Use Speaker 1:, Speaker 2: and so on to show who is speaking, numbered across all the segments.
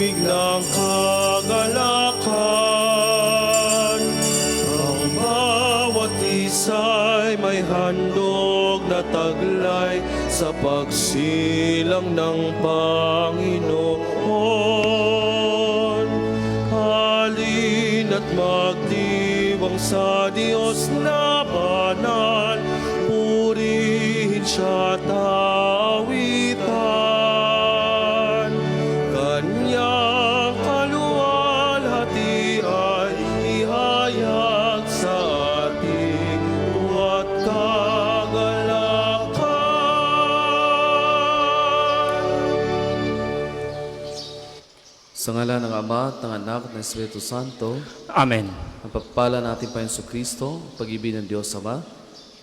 Speaker 1: himig ng kagalakan. Ang bawat isa'y may handog na taglay sa pagsilang ng Panginoon. Halina't magdiwang sa Diyos na banal, purihin siya at awitan. Kanyang kaluwalhati ay ihayag sa ating tuwa't kagalakan.
Speaker 2: Sa ngalan ng Ama at ng Anak at ng Espiritu Santo,
Speaker 3: Amen.
Speaker 2: ang pagpala natin Panginoon Kristo, pag-ibig ng Diyos Ama,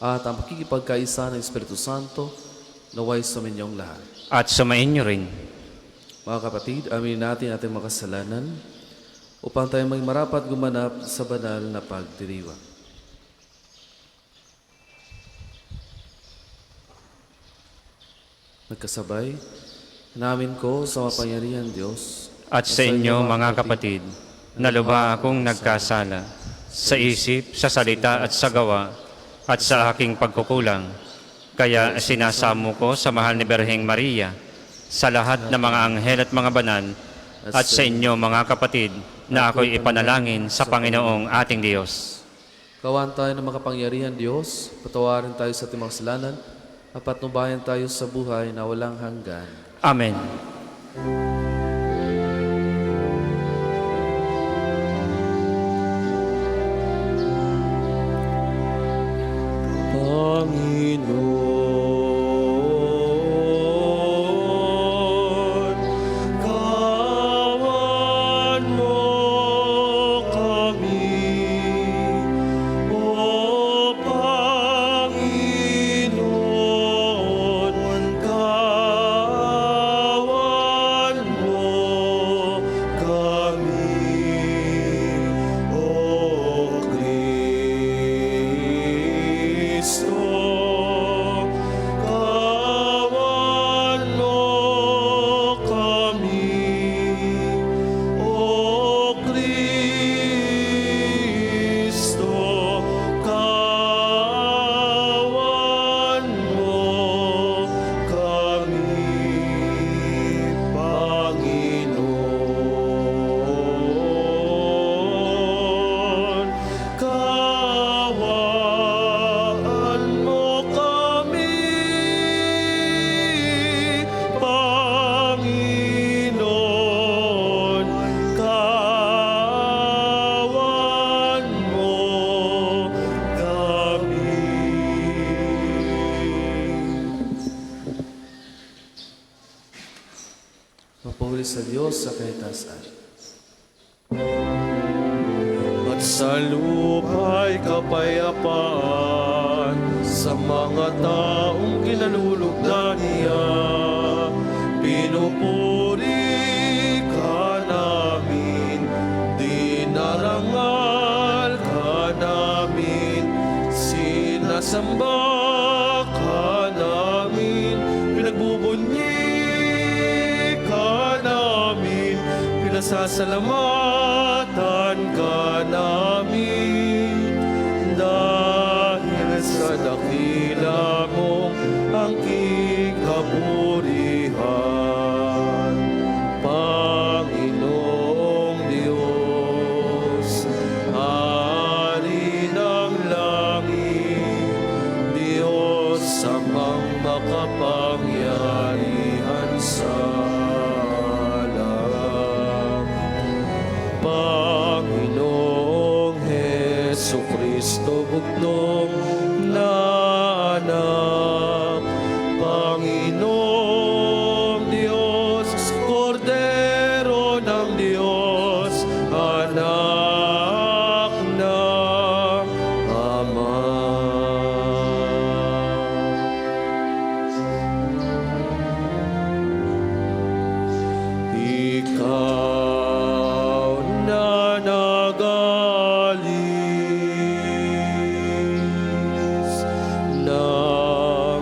Speaker 2: at ang pakikipagkaisa ng Espiritu Santo, naway sa minyong lahat.
Speaker 3: At sumain niyo rin.
Speaker 2: Mga kapatid, aminin natin ating mga kasalanan upang tayo maging marapat gumanap sa banal na pagdiriwang. Nagkasabay, namin ko sa mapangyarihan Diyos
Speaker 3: At sa inyo, mga kapatid, na lubha akong nagkasala sa isip, sa salita at sa gawa, at sa aking pagkukulang. Kaya sinasamo ko sa mahal ni Birheng Maria, sa lahat ng mga anghel at mga banal, at sa inyo, mga kapatid, na ako'y ipanalangin sa Panginoong ating Diyos.
Speaker 2: Kawan tayo ng makapangyarihan Diyos, patawarin tayo sa ating mga kasalanan, at patnubayan tayo sa buhay na walang hanggan.
Speaker 3: Amen.
Speaker 1: Panginoon, kawan mo kami. O Panginoon, kawan mo kami. O Kristo, kawan mo kami. O Kristo, kawan mo kami. Panginoon, kawan mo kami. Panginoon, kawan mo kami.
Speaker 2: Mapuri sa Diyos sa kahitasan.
Speaker 1: At sa lupa'y kapayapaan sa mga taong kinalulugdan niya. Pinupuri ka namin, dinarangal ka namin, sinasamba ka namin, pinagbubunyi ka namin, pinasasalamatan ka namin. Dahil sa dakila mong angking kaburihan, Panginoong Diyos, Hari ng langit, Diyos amang makapangyarihan sa lahat. Panginoong Hesukristo, bugtong na anak, Panginoong Diyos, Kordero ng Diyos, anak ng Ama. Ikaw na nagalis ng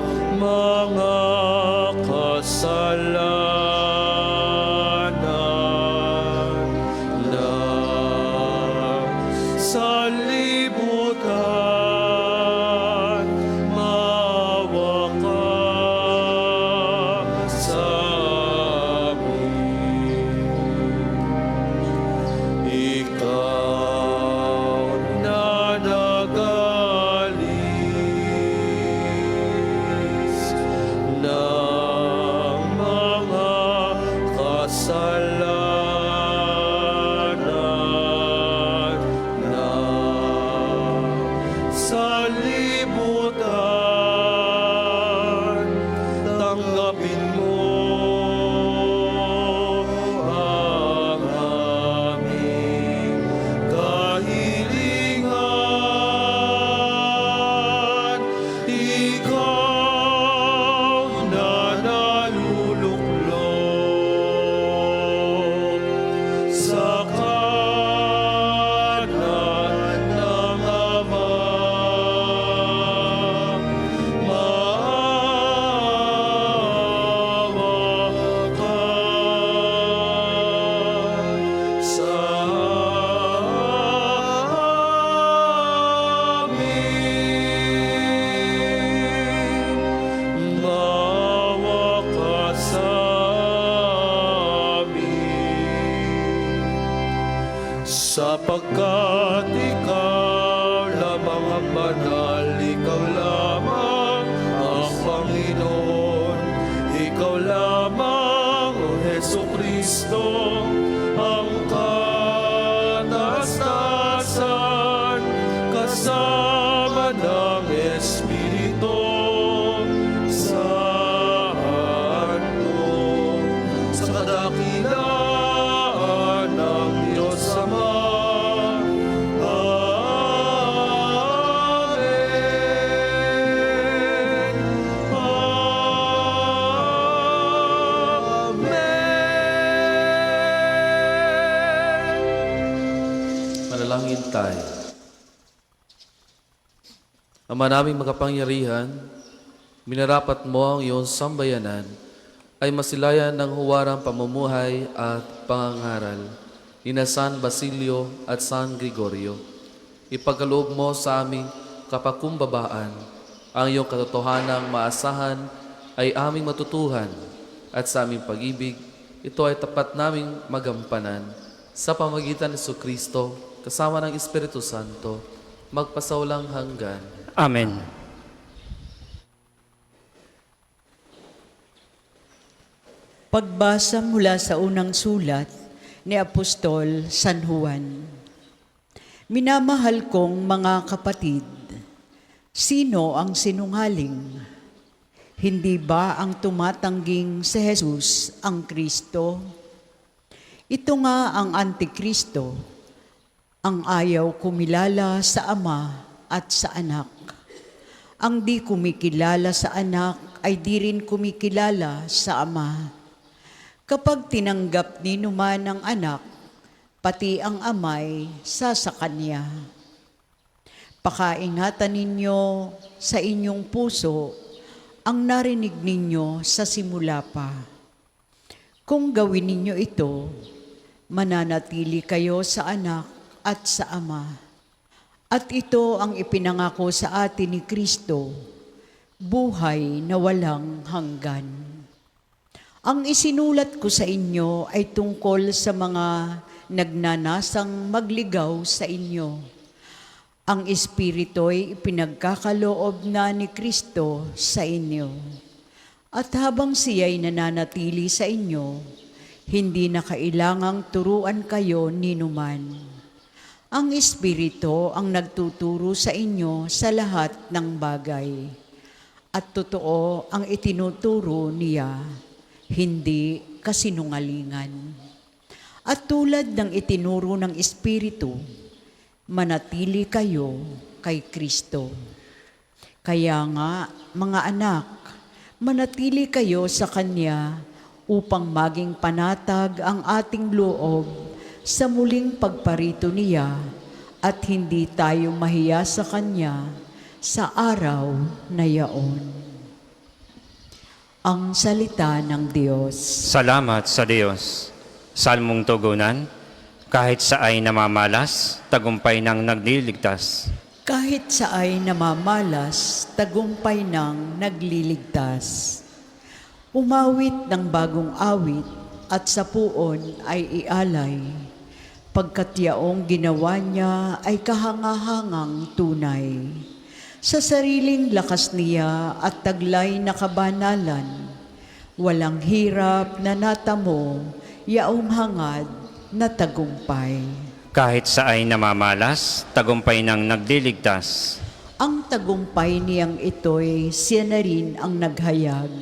Speaker 1: sapagkat ikaw lamang ang banal, ikaw lamang ang Panginoon, ikaw lamang, O Jesucristo, ang kataas-taasan, kasama ng Espiritu Santo, sa kadakilaan ng Diyos Ama. Amen. Amen.
Speaker 2: Manalangin tayo. Ama naming makapangyarihan, minarapat mo ang iyong sambayanan ay masilayan ng huwarang pamumuhay at pangangaral ni na San Basilio at San Gregorio. Ipagkaloob mo sa aming kapakumbabaan ang iyong katotohanang maasahan ay aming matutuhan at sa aming pag-ibig, ito ay tapat naming magampanan sa pamagitan ni Jesucristo kasama ng Espiritu Santo, magpasawalang hanggan.
Speaker 3: Amen.
Speaker 4: Pagbasa mula sa unang sulat ni Apostol San Juan. Minamahal kong mga kapatid, sino ang sinungaling? Hindi ba ang tumatangging si Jesus ang Kristo? Ito nga ang Antikristo, ang ayaw kumilala sa Ama at sa Anak. Ang di kumikilala sa Anak ay di rin kumikilala sa Ama. Kapag tinanggap ni numan ng Anak, pati ang Ama'y sa Kanya. Pakaingatan ninyo sa inyong puso ang narinig ninyo sa simula pa. Kung gawin ninyo ito, mananatili kayo sa Anak at sa Ama. At ito ang ipinangako sa atin ni Kristo, buhay na walang hanggan. Ang isinulat ko sa inyo ay tungkol sa mga nagnanasang magligaw sa inyo. Ang Espiritu'y ipinagkakaloob na ni Kristo sa inyo. At habang siya'y nananatili sa inyo, hindi na kailangang turuan kayo ni numan. Ang Espiritu ang nagtuturo sa inyo sa lahat ng bagay. At totoo ang itinuturo niya, hindi kasinungalingan. At tulad ng itinuro ng Espiritu, manatili kayo kay Kristo. Kaya nga, mga anak, manatili kayo sa Kanya upang maging panatag ang ating loob sa muling pagparito niya at hindi tayo mahiya sa Kanya sa araw na yaon. Ang salita ng Diyos.
Speaker 3: Salamat sa Diyos. Salmong tugunan, kahit sa ay namamalas, tagumpay ng nagliligtas.
Speaker 4: Kahit sa ay namamalas, tagumpay ng nagliligtas. Umawit ng bagong awit at sa puon ay ialay. Pagkat yaong ginawa niya ay kahangahangang tunay. Sa sariling lakas niya at taglay na kabanalan, walang hirap na natamo, yaong hangad na tagumpay.
Speaker 3: Kahit sa ay namamalas, tagumpay ng nagliligtas.
Speaker 4: Ang tagumpay niyang ito'y siya na rin ang naghayag.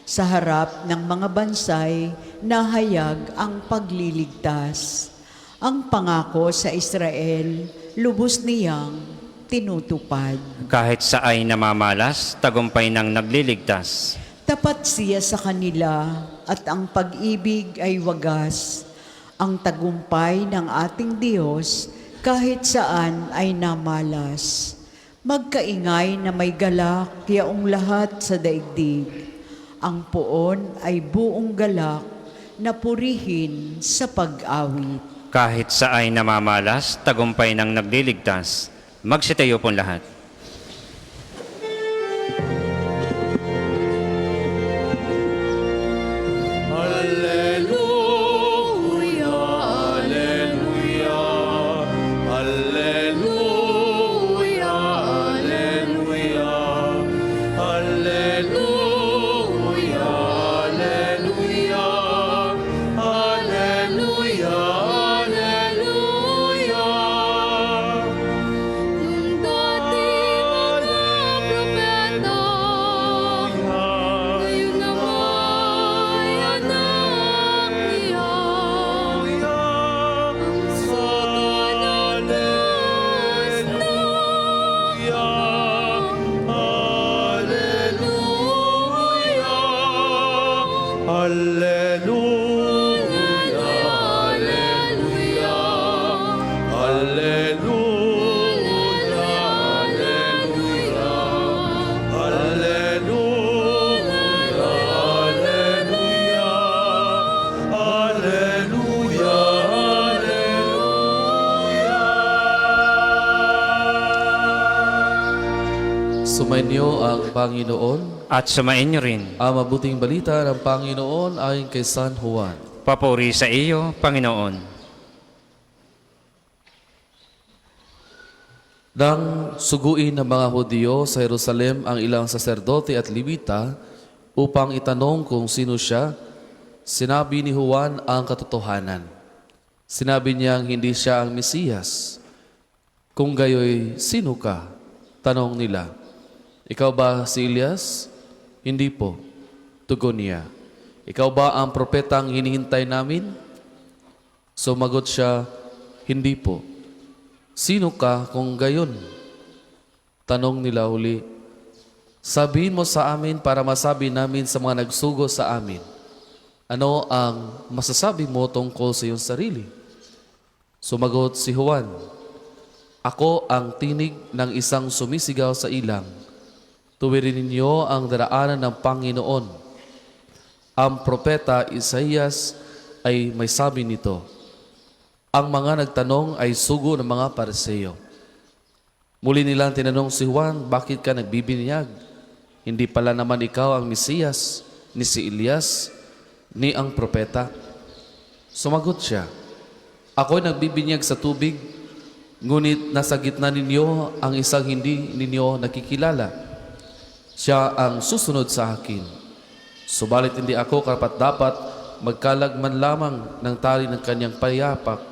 Speaker 4: Sa harap ng mga bansay, nahayag ang pagliligtas. Ang pangako sa Israel, lubos niyang tinutupad.
Speaker 3: Kahit sa ay namamalas, tagumpay ng nagliligtas.
Speaker 4: Tapat siya sa kanila at ang pag-ibig ay wagas. Ang tagumpay ng ating Diyos kahit saan ay namalas. Magkaingay na may galak yaong lahat sa daigdig. Ang poon ay buong galak na purihin sa pag-awit.
Speaker 3: Kahit sa ay namamalas, tagumpay ng nagliligtas. Magsitayo pong lahat.
Speaker 1: Alleluia, alleluia.
Speaker 2: Sumainyo ang Panginoon.
Speaker 3: At sumainyo rin.
Speaker 2: Ang mabuting balita ng Panginoon ayon kay San Juan.
Speaker 3: Papuri sa iyo, Panginoon.
Speaker 2: Nang suguin ng mga Hudyo sa Jerusalem ang ilang saserdote at Levita upang itanong kung sino siya, sinabi ni Juan ang katotohanan. Sinabi niyang hindi siya ang Mesiyas. Kung gayoy, sino ka? Tanong nila. Ikaw ba si Elias? Hindi po. Tugon niya. Ikaw ba ang propetang hinihintay namin? Sumagot siya, hindi po. Sino ka kung gayon? Tanong nila uli. Sabihin mo sa amin para masabi namin sa mga nagsugo sa amin. Ano ang masasabi mo tungkol sa iyong sarili? Sumagot si Juan. Ako ang tinig ng isang sumisigaw sa ilang. Tuwirin ninyo ang daraanan ng Panginoon. Ang propeta Isaías ay may sabi nito. Ang mga nagtanong ay sugo ng mga Pariseo. Muli nilang tinanong si Juan, bakit ka nagbibinyag? Hindi pala naman ikaw ang Mesiyas, ni si Elias, ni ang propeta. Sumagot siya, ako'y nagbibinyag sa tubig, ngunit nasa gitna ninyo ang isang hindi ninyo nakikilala. Siya ang susunod sa akin. Subalit hindi ako karapat-dapat magkalag man lamang ng tali ng kanyang payapak.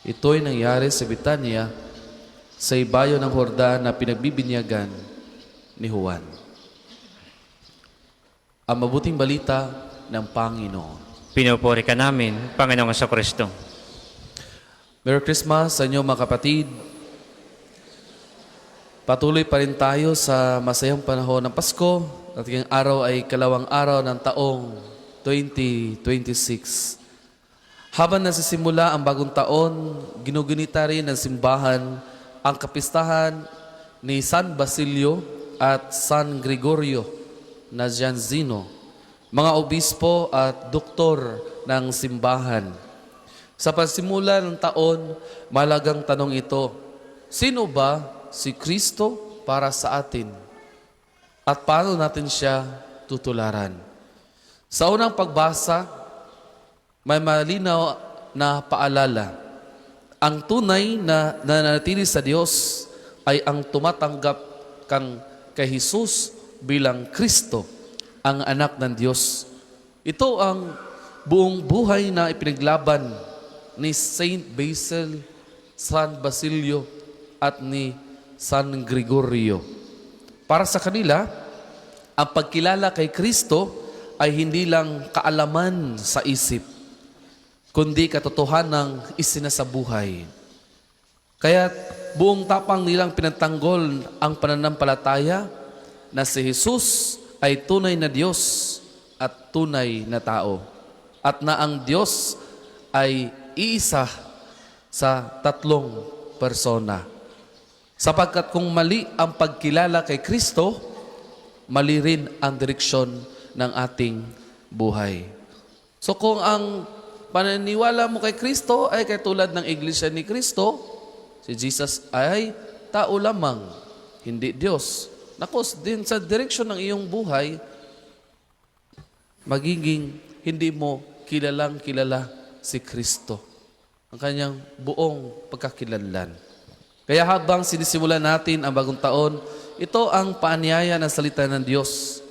Speaker 2: Ito'y nangyari sa Betania, sa ibayo ng Jordan na pinagbibinyagan ni Juan. Ang mabuting balita ng Panginoon.
Speaker 3: Pinupuri ka namin, Panginoong Kristo.
Speaker 2: Merry Christmas sa inyo mga kapatid. Patuloy pa rin tayo sa masayang panahon ng Pasko. At ngayong araw ay kalawang araw ng taong 2026. Habang nasisimula ang bagong taon, ginugunita rin ng simbahan ang kapistahan ni San Basilio at San Gregorio Nazianzeno, mga obispo at doktor ng simbahan. Sa pagsimula ng taon, malagang tanong ito, sino ba si Kristo para sa atin? At paano natin siya tutularan? Sa unang pagbasa, may malinaw na paalala. Ang tunay na nananatili sa Diyos ay ang tumatanggap kay Jesus bilang Kristo, ang anak ng Diyos. Ito ang buong buhay na ipinaglaban ni Saint Basil, San Basilio, at ni San Gregorio. Para sa kanila, ang pagkilala kay Kristo ay hindi lang kaalaman sa isip, kundi katotohanang isinasabuhay. Kaya buong tapang nilang pinatanggol ang pananampalataya na si Jesus ay tunay na Diyos at tunay na tao. At na ang Diyos ay iisa sa tatlong persona. Sapagkat kung mali ang pagkilala kay Kristo, mali rin ang direksyon ng ating buhay. So kung ang pananiwala mo kay Kristo ay katulad ng Iglesia ni Kristo, si Jesus ay tao lamang, hindi Diyos. Nakos din sa direksyon ng iyong buhay, magiging hindi mo kilalang kilala si Kristo, ang kanyang buong pagkakilanlan. Kaya habang sinisimulan natin ang bagong taon, ito ang paanyaya ng salita ng Diyos.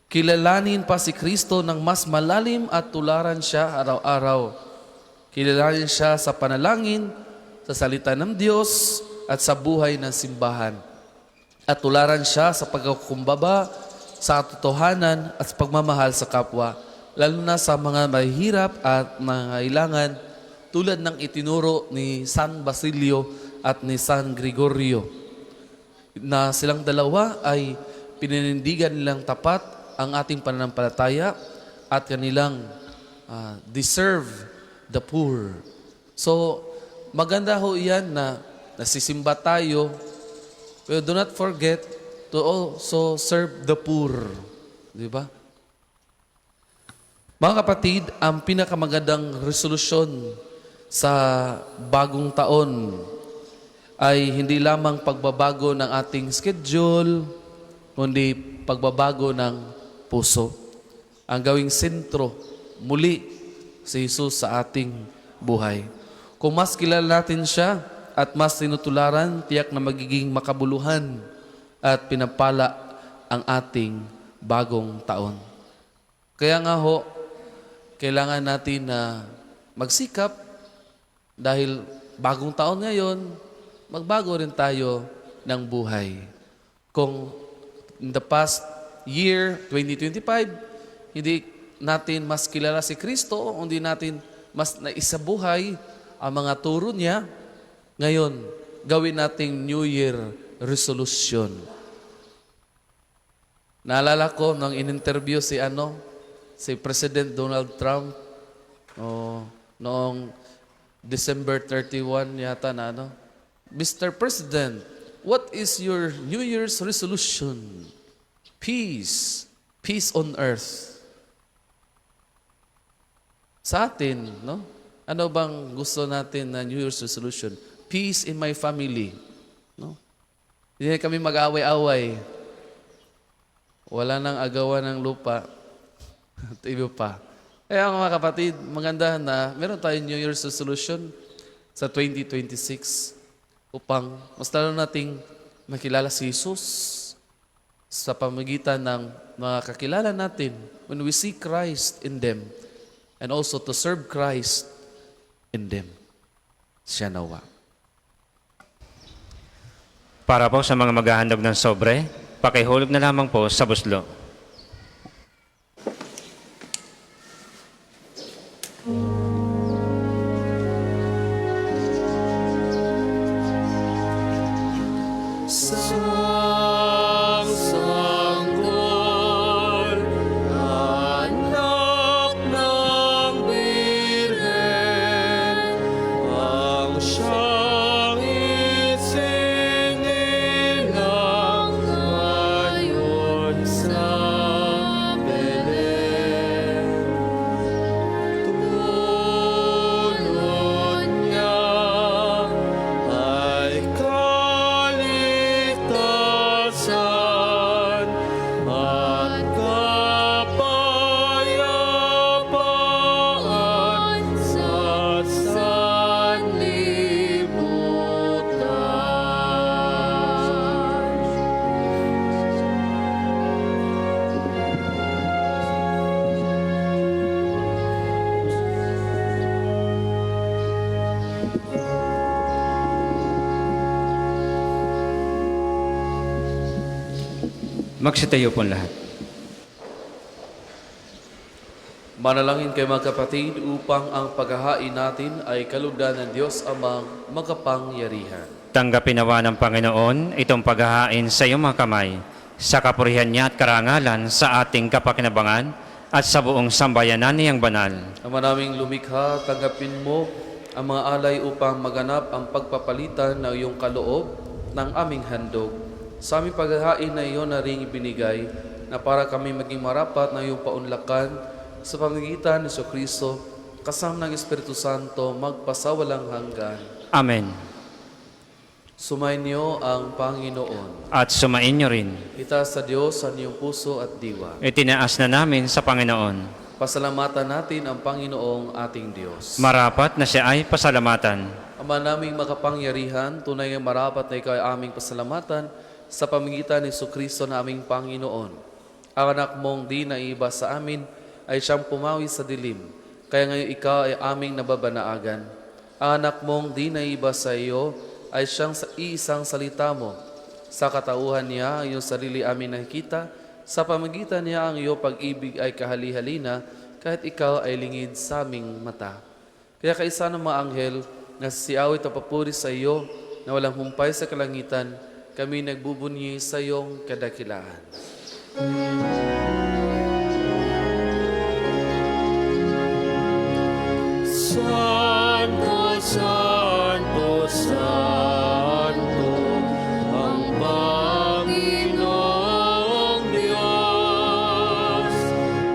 Speaker 2: Kilalanin pa si Kristo ng mas malalim at tularan siya araw-araw. Kilalanin siya sa panalangin, sa salita ng Diyos at sa buhay ng simbahan. At tularan siya sa pagkukumbaba, sa katotohanan at sa pagmamahal sa kapwa, lalo na sa mga mahihirap at nangailangan tulad ng itinuro ni San Basilio at ni San Gregorio, na silang dalawa ay pininindigan nilang tapat ang ating pananampalataya at kanilang deserve the poor. So, maganda ho iyan na nasisimba tayo, pero do not forget to also serve the poor. Di ba? Mga kapatid, ang pinakamagandang resolusyon sa bagong taon ay hindi lamang pagbabago ng ating schedule, kundi pagbabago ng puso. Ang gawing sentro muli si Jesus sa ating buhay. Kung mas kilala natin siya at mas tinutularan, tiyak na magiging makabuluhan at pinapala ang ating bagong taon. Kaya nga ho, kailangan natin na magsikap dahil bagong taon ngayon, magbago rin tayo ng buhay. Kung in the past year, 2025, hindi natin mas kilala si Kristo, hindi natin mas naisabuhay ang mga turo niya, ngayon, gawin nating New Year resolution. Naalala ko nung in-interview si President Donald Trump, noong December 31 yata na Mr. President, what is your New Year's resolution? Peace. Peace on earth. Sa atin, ano bang gusto natin na New Year's resolution? Peace in my family. Hindi kami mag-away-away. Wala nang agawan ng lupa. At iba pa. Kaya mga kapatid, maganda na meron tayong New Year's resolution sa 2026 upang mas lalo nating makilala si Jesus sa pamagitan ng mga kakilala natin when we see Christ in them and also to serve Christ in them. Siya nawa.
Speaker 3: Para po sa mga maghahandog ng sobre, pakihulog na lamang po sa buslo.
Speaker 1: Sanggol, anak ng Birhen, ang siyang isinilang ngayon sa Belen. Tulod niya ay kaligtasan at kapayapaan sa sanlibutan.
Speaker 3: Magsitayo po lahat.
Speaker 2: Manalangin kayo mga kapatid upang ang paghahain natin ay kalugdan ng Diyos amang makapangyarihan.
Speaker 3: Tanggapin nawa ng Panginoon itong paghahain sa iyong mga kamay, sa kapurihan niya at karangalan sa ating kapakinabangan at sa buong sambayanan niyang banal.
Speaker 2: Ama naming lumikha, tanggapin mo ang mga alay upang maganap ang pagpapalitan ng iyong kaloob ng aming handog. Sa aming paghahain na iyon na ring ibinigay na para kami maging marapat na iyong paunlakan sa pamamagitan ni Kristo kasama ng Espiritu Santo magpasawalang hanggan.
Speaker 3: Amen.
Speaker 2: Sumainyo ang Panginoon.
Speaker 3: At sumain niyo rin.
Speaker 2: Itaas sa Diyos ang iyong puso at diwa.
Speaker 3: Itinaas na namin sa Panginoon.
Speaker 2: Pasalamatan natin ang Panginoong ating Diyos.
Speaker 3: Marapat na siya ay pasalamatan.
Speaker 2: Ama naming makapangyarihan, tunay nga marapat na ikaw ay aming pasalamatan sa pamamagitan ni Kristo na aming Panginoon. Ang anak mong di naiba sa amin ay siyang pumawi sa dilim, kaya ngayon ikaw ay aming nababanaagan. Ang anak mong di naiba sa iyo ay siyang iisang salita mo. Sa katauhan niya, ang iyong sarili amin nakikita, sa pamamagitan niya ang iyong pag-ibig ay kahali-halina, kahit ikaw ay lingid sa aming mata. Kaya kaisa ng mga anghel na sisiawit at papuri sa iyo na walang humpay sa kalangitan, kami nagbubunyi sa iyong kadakilaan.
Speaker 1: Santo, Santo, Santo, ang Panginoong Diyos,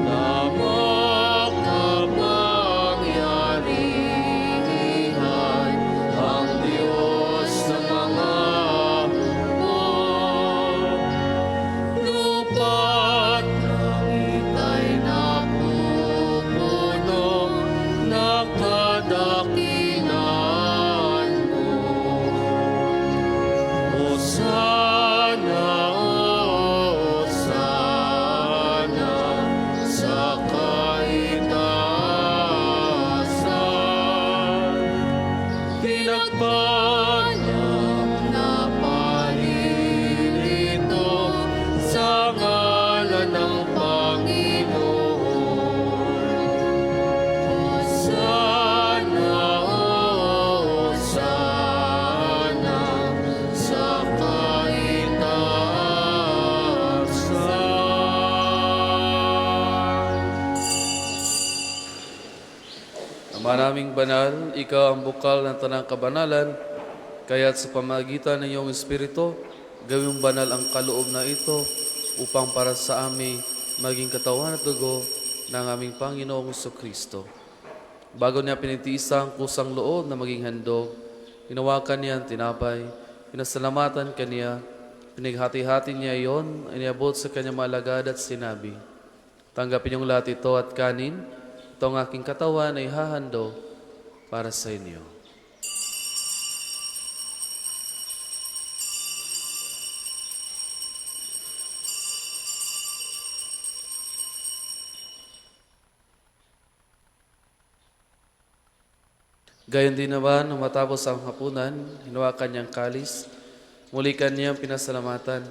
Speaker 1: na makapangyarihan, ang Diyos ng mga Magpanyam na paririto sa ngalan ng Panginoon. Hosana, Hosana sa kaitaasan.
Speaker 2: Ama naming banal, ikaw ang bukal ng tanang kabanalan, kaya't sa pamagitan ng iyong Espiritu, gawing banal ang kaloob na ito upang para sa amin maging katawan at dugo ng aming Panginoong Kristo. Bago niya pinitiis ang kusang loob na maging handog, hinawakan niya ang tinapay, pinasalamatan kaniya, pinaghati-hati niya iyon, iniabot sa kanyang malagad at sinabi, "Tanggapin niyong lahat ito at kanin, ito ang aking katawan ay hahando para sa inyo." Gayon din naman, nung matapos ang hapunan, hinawakan niyang kalis, muli kanyang pinasalamatan.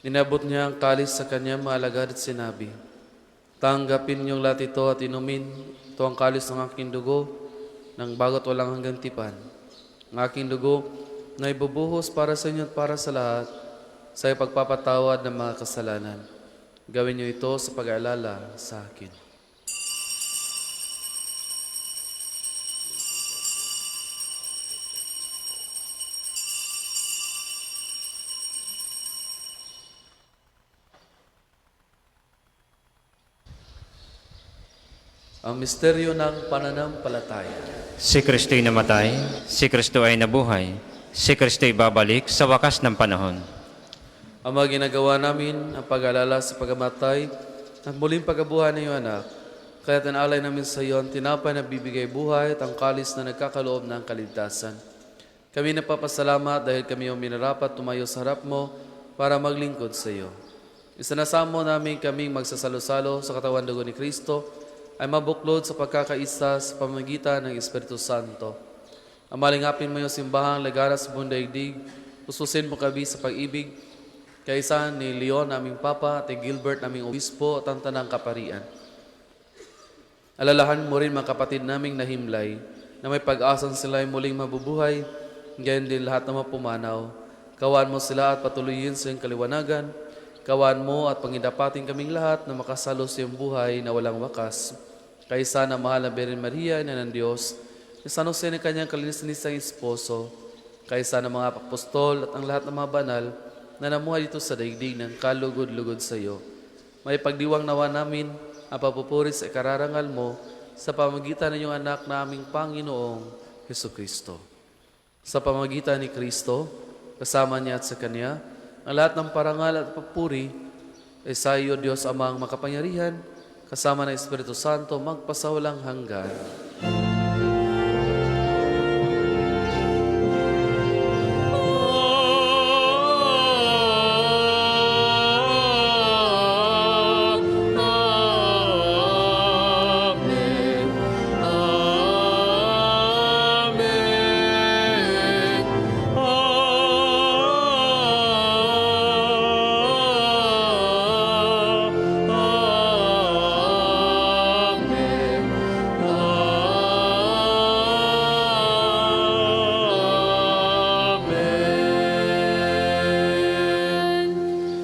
Speaker 2: Inabot niya ang kalis sa kanyang mga alagad at sinabi, "Tanggapin niyong lahat ito at inumin. Ito ang kalis ng aking dugo, ng bago't walang hanggang tipan. Ang aking dugo na ibubuhos para sa inyo at para sa lahat, sa ipagpapatawad ng mga kasalanan. Gawin niyo ito sa pag-aalala sa akin." Ang misteryo ng pananampalataya.
Speaker 3: Si Kristo'y namatay, si Kristo ay nabuhay, si Kristo'y babalik sa wakas ng panahon.
Speaker 2: Ama, ginagawa namin ang pag-alala sa pagamatay at muling pagkabuhay ng iyong anak. Kaya tinalay namin sa iyo ang tinapay na bibigay buhay at ang kalis na nagkakaloob ng kaligtasan. Kami napapasalamat dahil kami yung minarapat tumayo sa harap mo para maglingkod sa iyo. Isinasamo namin kaming magsasalo-salo sa katawan dugo ni Kristo ay mabuklod sa pagkakaisa sa pamamagitan ng Espiritu Santo. Amalingapin mo yung simbahang lagara sa buong daigdig, ususin mo kami sa pag-ibig, kaisa ni Leon, aming Papa, at Gilbert, aming Obispo, at ang tanang kaparian. Alalahan mo rin mga kapatid naming nahimlay, na may pag-asang sila ay muling mabubuhay, gayon din lahat na mapumanaw. Kawan mo sila at patuloyin sa iyong kaliwanagan. Kawan mo at pangidapatin kaming lahat na makasalo sa iyong buhay na walang wakas. Kaisa na mahal na Birhen Maria, Ina ng Diyos, ni San Jose na kanyang kalinis-nisang esposo, kaisa na mga apostol at ang lahat ng mga banal na namuhay dito sa daigdig ng kalugod-lugod sa iyo. May pagdiwang nawa namin ang papupuri sa ikararangal mo sa pamagitan ng iyong anak na aming Panginoong Jesucristo. Sa pamagitan ni Kristo, kasama niya at sa Kanya, ang lahat ng parangal at papuri ay sa iyo, Diyos Amang makapangyarihan, kasama ng Espiritu Santo, magpasawalang hanggan.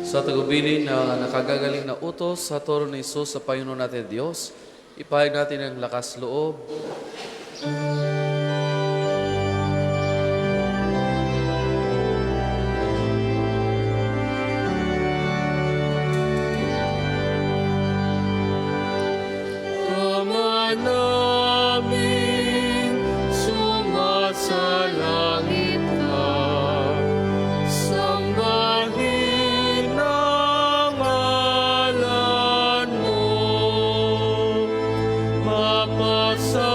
Speaker 2: Sa tagubilin na nakagagaling na utos sa turo ni Jesus sa Panginoon natin Diyos, ipahayag natin ang lakas loob.
Speaker 1: Ama namin, sumasalangit ka, sambahin ang ngalan mo, mapasa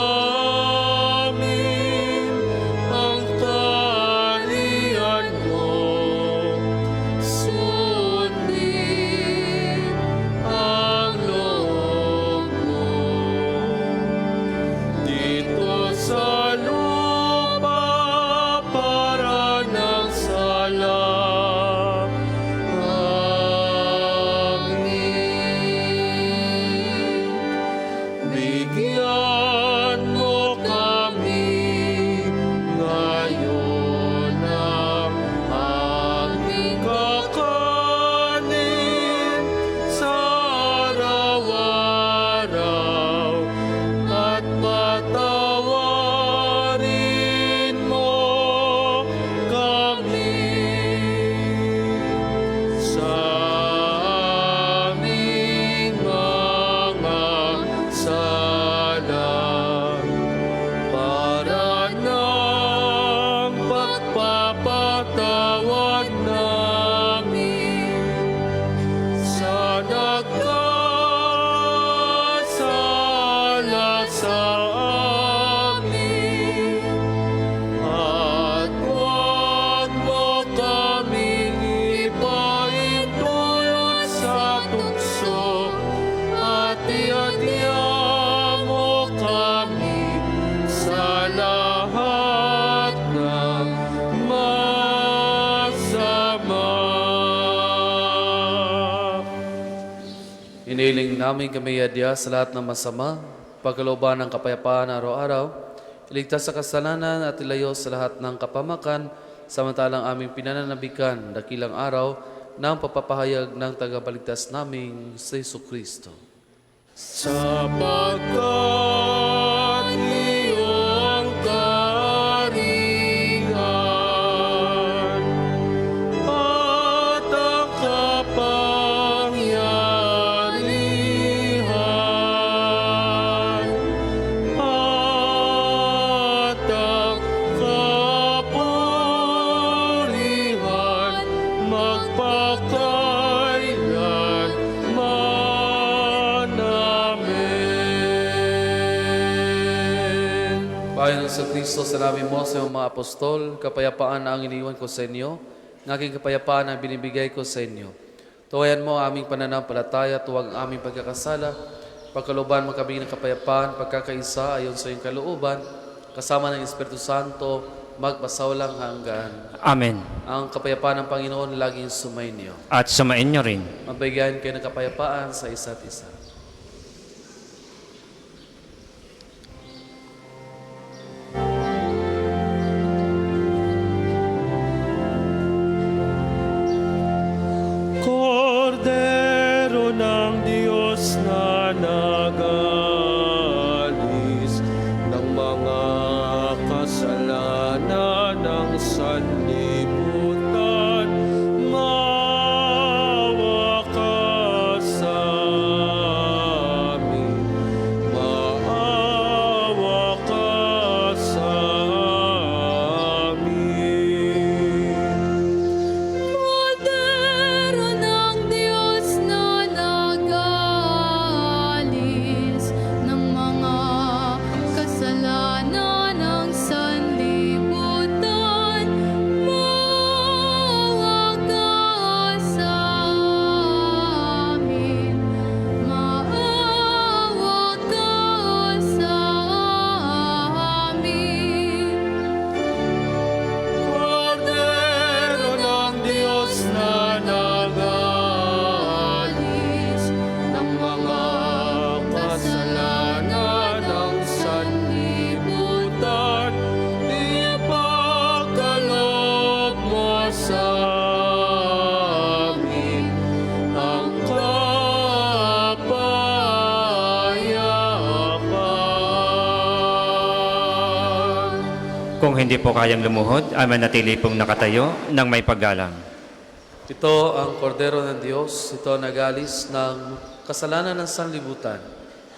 Speaker 2: namin kami adya sa lahat ng masama, pagkalooban ng kapayapaan araw-araw, iligtas sa kasalanan at ilayo sa lahat ng kapamakan, samantalang aming pinananabikan dakilang araw ng papapahayag ng tagabaligtas naming sa Jesucristo.
Speaker 1: Sapagkat iyong kaharian at ang kapangyarihan at ang kapurihan magpakailanman. Amen.
Speaker 2: Bayan sa Kristo, salamin mo sa iyong mga apostol, kapayapaan na ang iniwan ko sa inyo, ng aking kapayapaan ang binibigay ko sa inyo. Tuwayan mo ang aming pananampalataya, tuwag ang aming pagkakasala, pagkalooban mo kami ng kapayapaan, pagkakaisa ayon sa iyong kalooban, kasama ng Espiritu Santo, magpasawalang hanggan.
Speaker 3: Amen.
Speaker 2: Ang kapayapaan ng Panginoon laging sumainyo.
Speaker 3: At sumain niyo rin.
Speaker 2: Mabigyan kayo ng kapayapaan sa isa't isa.
Speaker 1: Kordero ng Diyos na nag-alis ng mga kasalanan ng sanlibutan, maawa ka sa amin, maawa ka sa amin.
Speaker 5: Kordero ng Diyos na nag-aalis ng mga kasalanan ng sanlibutan, maawa ka sa amin, maawa ka sa amin.
Speaker 1: Kordero ng Diyos na nag-aalis ng mga kasalanan ng sanlibutan, ipagkaloob mo sa amin ang kapayapaan.
Speaker 3: Kung hindi po kayang lumuhod, ay manatili pong nakatayo ng may paggalang.
Speaker 2: Ito ang Kordero ng Diyos, ito ang nagalis ng kasalanan ng sanlibutan.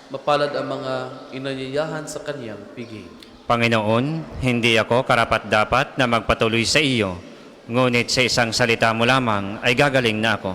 Speaker 2: Mapalad ang mga inanyayahan sa kanyang piging.
Speaker 3: Panginoon, hindi ako karapat-dapat na magpatuloy sa iyo, ngunit sa isang salita mo lamang ay gagaling na ako.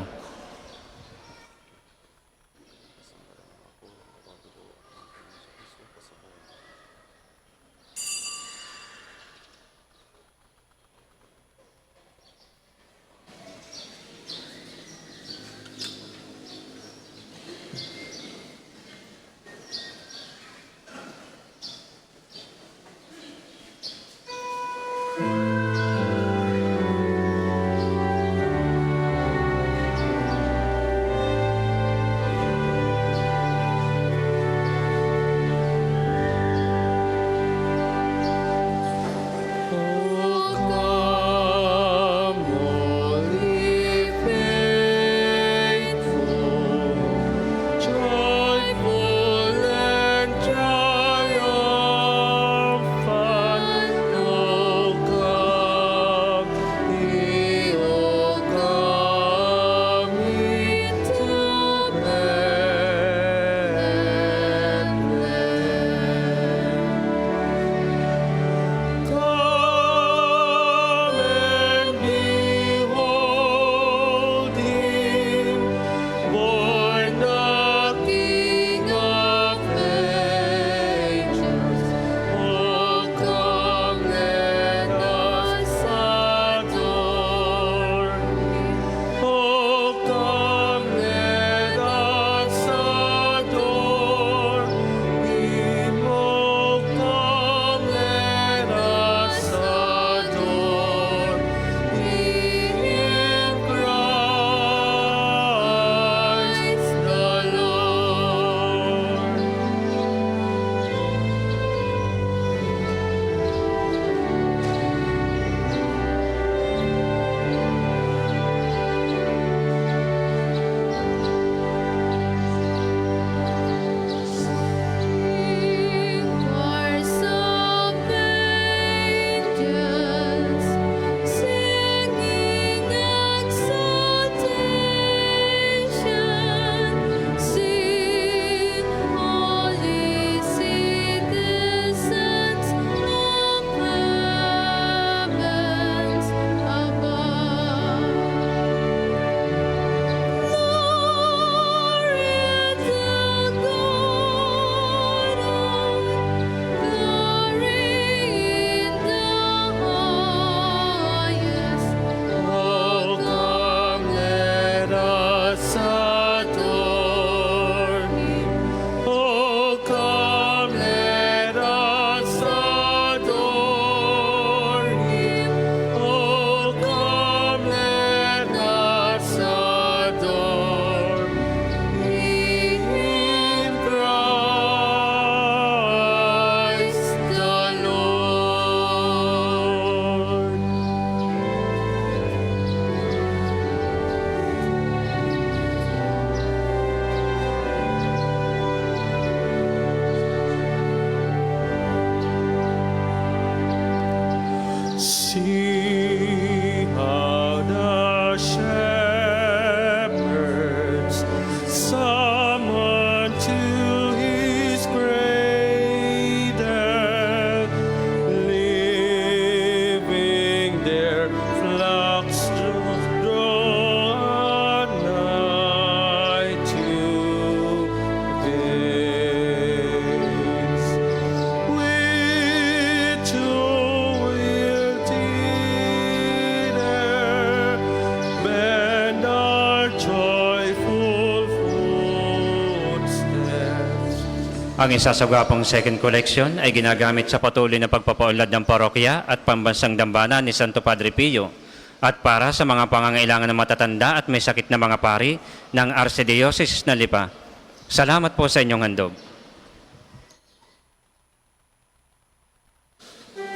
Speaker 1: Joyful and triumphant, O See how the shepherds summon to his cradle, leaving their flocks drawn nigh to gaze. With joy will dinner bend our joyful footsteps.
Speaker 3: Ang isasagapang second collection ay ginagamit sa patuloy na pagpapaunlad ng parokya at pambansang dambana ni Santo Padre Pio at para sa mga pangangailangan ng matatanda at may sakit na mga pari ng Archdiocese na Lipa. Salamat po sa inyong handog.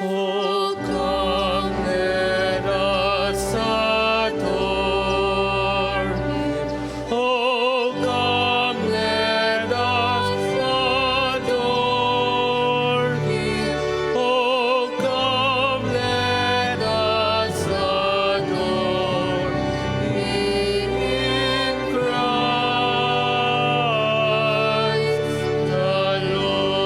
Speaker 1: Oh, come, let us adore Him. Oh, come, let us adore Him. Oh, come, let us adore Him in Christ the Lord.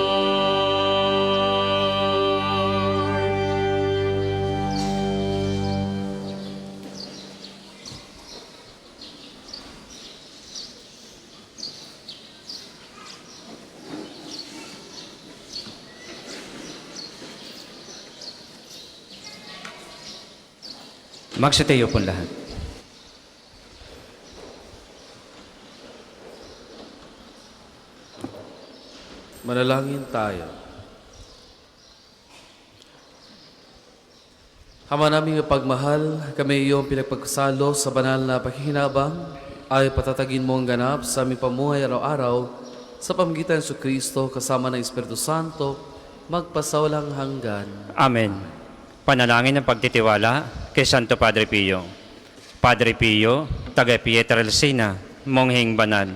Speaker 3: Magsitayo po lahat.
Speaker 2: Manalangin tayo. Ama naming pagmahal, kami iyong pinagpagkasalo sa banal na pakikinabang ay patatagin mo ang ganap sa aming pamuhay araw-araw sa pamamagitan ng Kristo kasama ng Espiritu Santo magpasawalang hanggan.
Speaker 3: Amen. Panalangin ng pagtitiwala kay Santo Padre Pio. Padre Pio, taga Pietrelcina, mongheng banal,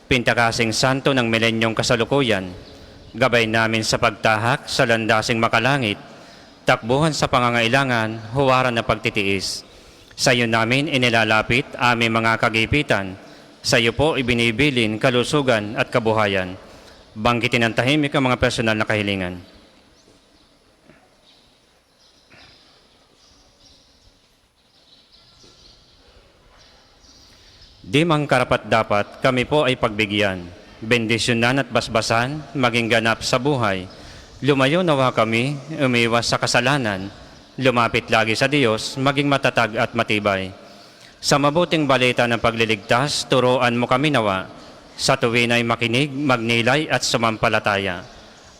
Speaker 3: pintakasing santo ng milenyong kasalukuyan, gabay namin sa pagtahak sa landasing makalangit, takbuhan sa pangangailangan, huwaran na pagtitiis. Sa iyo namin inilalapit aming mga kagipitan, sa iyo po ibinibilin kalusugan at kabuhayan. Banggitin ng tahimik ang mga personal na kahilingan. Di mang karapat-dapat kami po ay pagbigyan, bendisyonan at basbasan, maging ganap sa buhay. Lumayo nawa kami, umiwas sa kasalanan, lumapit lagi sa Diyos, maging matatag at matibay. Sa mabuting balita ng pagliligtas, turuan mo kami nawa, sa tuwin ay makinig, magnilay at sumampalataya.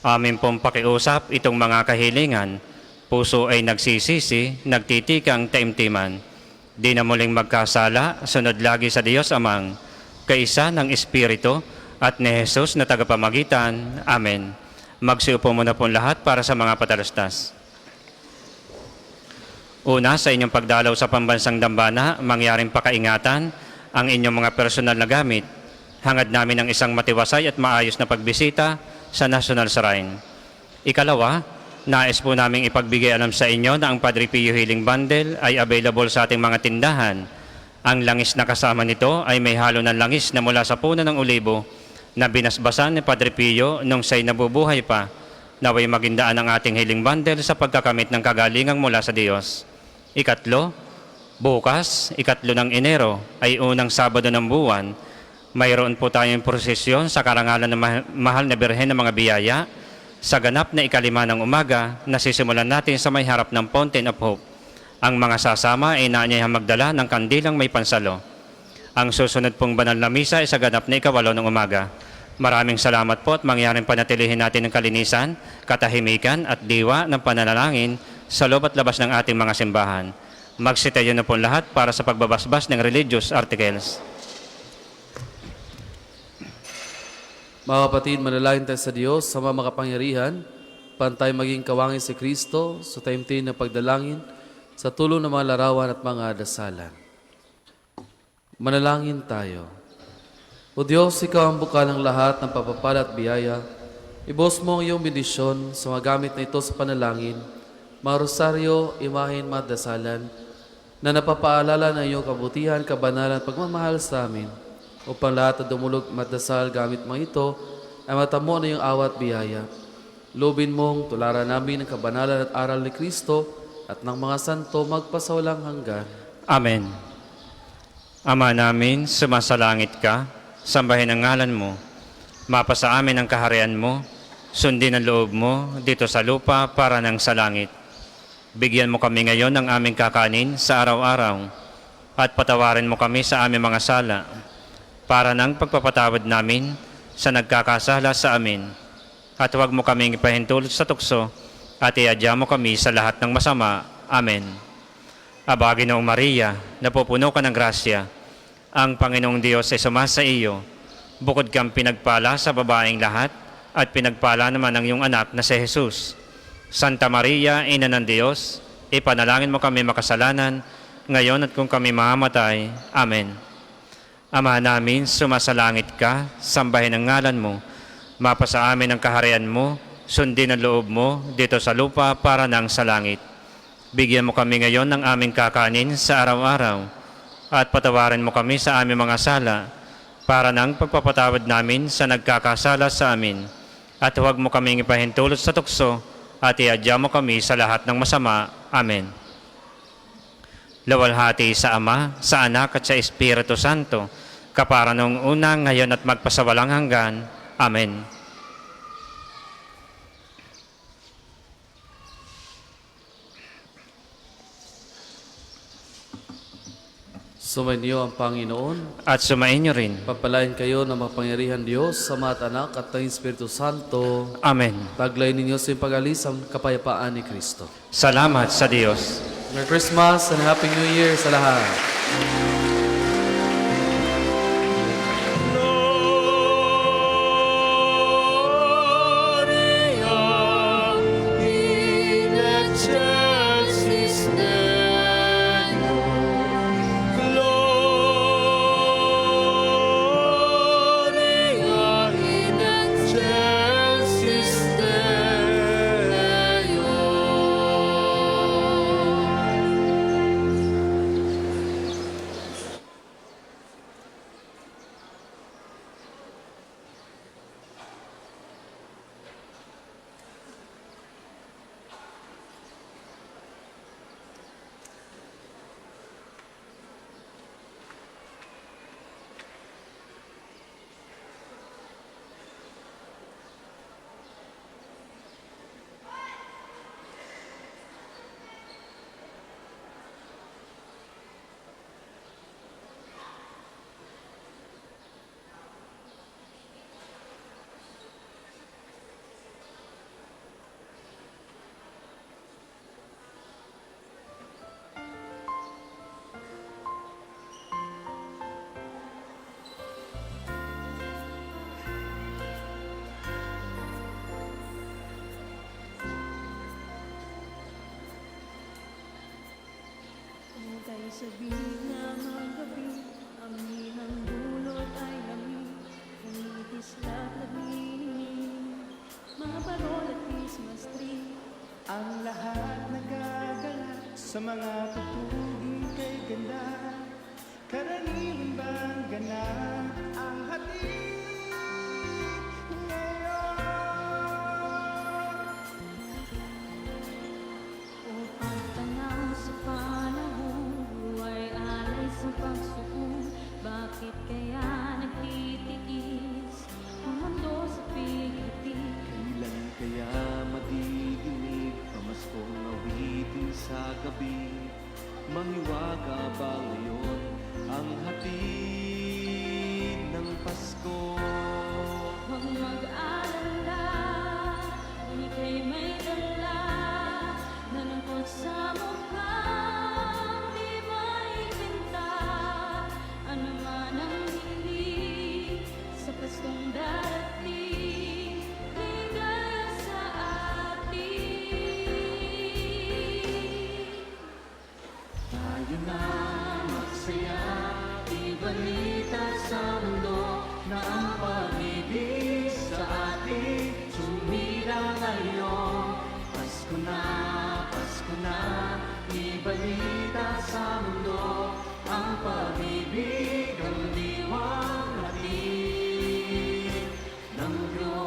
Speaker 3: Amin pong pakiusap itong mga kahilingan, puso ay nagsisisi, nagtitikang taimtiman. Di na muling magkasala, sunod lagi sa Diyos Amang, kaisa ng Espiritu at ni Jesus na tagapamagitan. Amen. Magsiupo muna po lahat para sa mga patalastas. Una, sa inyong pagdalaw sa pambansang dambana, mangyaring pakaingatan ang inyong mga personal na gamit. Hangad namin ang isang matiwasay at maayos na pagbisita sa National Shrine. Ikalawa, nais po naming ipagbigay alam sa inyo na ang Padre Pio Healing Bundle ay available sa ating mga tindahan. Ang langis na kasama nito ay may halo ng langis na mula sa puno ng olibo na binasbasan ni Padre Pio nung siya'y nabubuhay pa. Naway magindaan ang ating Healing Bundle sa pagkakamit ng kagalingang mula sa Diyos. Ikatlo, bukas, 3 ng Enero, ay unang Sabado ng buwan. Mayroon po tayong prosesyon sa karangalan ng mahal na Birhen ng mga biyaya sa ganap na 5 ng umaga na sisimulan natin sa may harap ng Fountain of Hope. Ang mga sasama ay naanyayang magdala ng kandilang may pansalo. Ang susunod pong banal na misa ay sa ganap na 8 ng umaga. Maraming salamat po at mangyaring panatilihin natin ang kalinisan, katahimikan at diwa ng pananalangin sa loob at labas ng ating mga simbahan. Magsitayo na po lahat para sa pagbabasbas ng religious articles.
Speaker 2: Mga kapatid, manalangin tayo sa Diyos, sa mga makapangyarihan, pantay maging kawangin si Kristo, sa taimtim ng pagdalangin, sa tulong ng mga larawan at mga dasalan. Manalangin tayo. O Diyos, Ikaw ang bukal ng lahat ng papapala at biyaya. Ibos mo ang iyong bendisyon sa mga gamit na ito sa panalangin mga rosaryo, imahin, madasalan, na napapaalala ng iyong kabutihan, kabanalan, pagmamahal sa amin, upang lahat na dumulog madasal gamit mo ito, ay matamo na iyong awat biyaya. Lubin mong tularan namin ang kabanalan at aral ni Kristo at ng mga santo magpasawalang hanggan.
Speaker 3: Amen. Ama namin, sumasalangit ka, sambahin ang ngalan mo. Mapasa amin ang kaharian mo, sundin ang loob mo dito sa lupa para ng sa langit. Bigyan mo kami ngayon ng aming kakanin sa araw-araw at patawarin mo kami sa aming mga sala para ng pagpapatawad namin sa nagkakasala sa amin. At huwag mo kaming ipahintulot sa tukso at iadya mo kami sa lahat ng masama. Amen. Aba, Ginoong Maria, napupuno ka ng grasya. Ang Panginoong Diyos ay sumasa iyo. Bukod kang pinagpala sa babaeng lahat at pinagpala naman ang iyong anak na si Jesus. Santa Maria, Ina ng Diyos, ipanalangin mo kami makasalanan, ngayon at kung kami mamamatay. Amen. Ama namin, sumasalangit ka, sambahin ang ngalan mo, mapasa amin ang kaharian mo, sundin ang loob mo dito sa lupa para ng sa langit. Bigyan mo kami ngayon ng aming kakanin sa araw-araw at patawarin mo kami sa aming mga sala para ng pagpapatawad namin sa nagkakasala sa amin. At huwag mo kaming ipahintulot sa tukso at iadya mo kami sa lahat ng masama. Amen. Lawalhati sa Ama, sa Anak at sa Espiritu Santo, kapara noong unang, ngayon at magpasawalang hanggan. Amen.
Speaker 2: Sumainyo ang Panginoon.
Speaker 3: At sumainyo rin.
Speaker 2: Papalain kayo ng mapangyarihan Diyos, sa mga anak at ng Espiritu Santo.
Speaker 3: Amen.
Speaker 2: Taglay ninyo sa pag-alis ang kapayapaan ni Kristo.
Speaker 3: Salamat sa Diyos.
Speaker 2: Merry Christmas and Happy New Year sa lahat.
Speaker 1: Gloria in excelsis Deo. Gloria in excelsis Deo.
Speaker 6: Tayo sabihin na mga gabi, ang hinang dulot ay lamig, umiislap na bininig, mga parol at Christmas tree.
Speaker 7: Ang lahat nagagalak sa mga tutuging kay ganda. Karaniwan bang ganap ang hatid ngayon?
Speaker 6: Upang tanaw sa panahon, buhay alay sa pagsuon. Bakit kaya nagtitiis ang mundo sa pigitig?
Speaker 8: Kailan kaya madidinig pamaskong awitin sa gabi? Mahiwaga ba ngayon ang hatid ng Pasko?
Speaker 6: Huwag mag-alala, ika'y may dala na lungkot sa mukhang di maipinta. Ano man ang hiling sa Paskong darating, ligaya sa atin.
Speaker 8: Tayo na magsaya, ibalita sa mundo na ang pag-ibig sa atin sumira ngayon. Pasko na ibalita sa mundo ang pag-ibig, ang diwang hatid ng Diyos.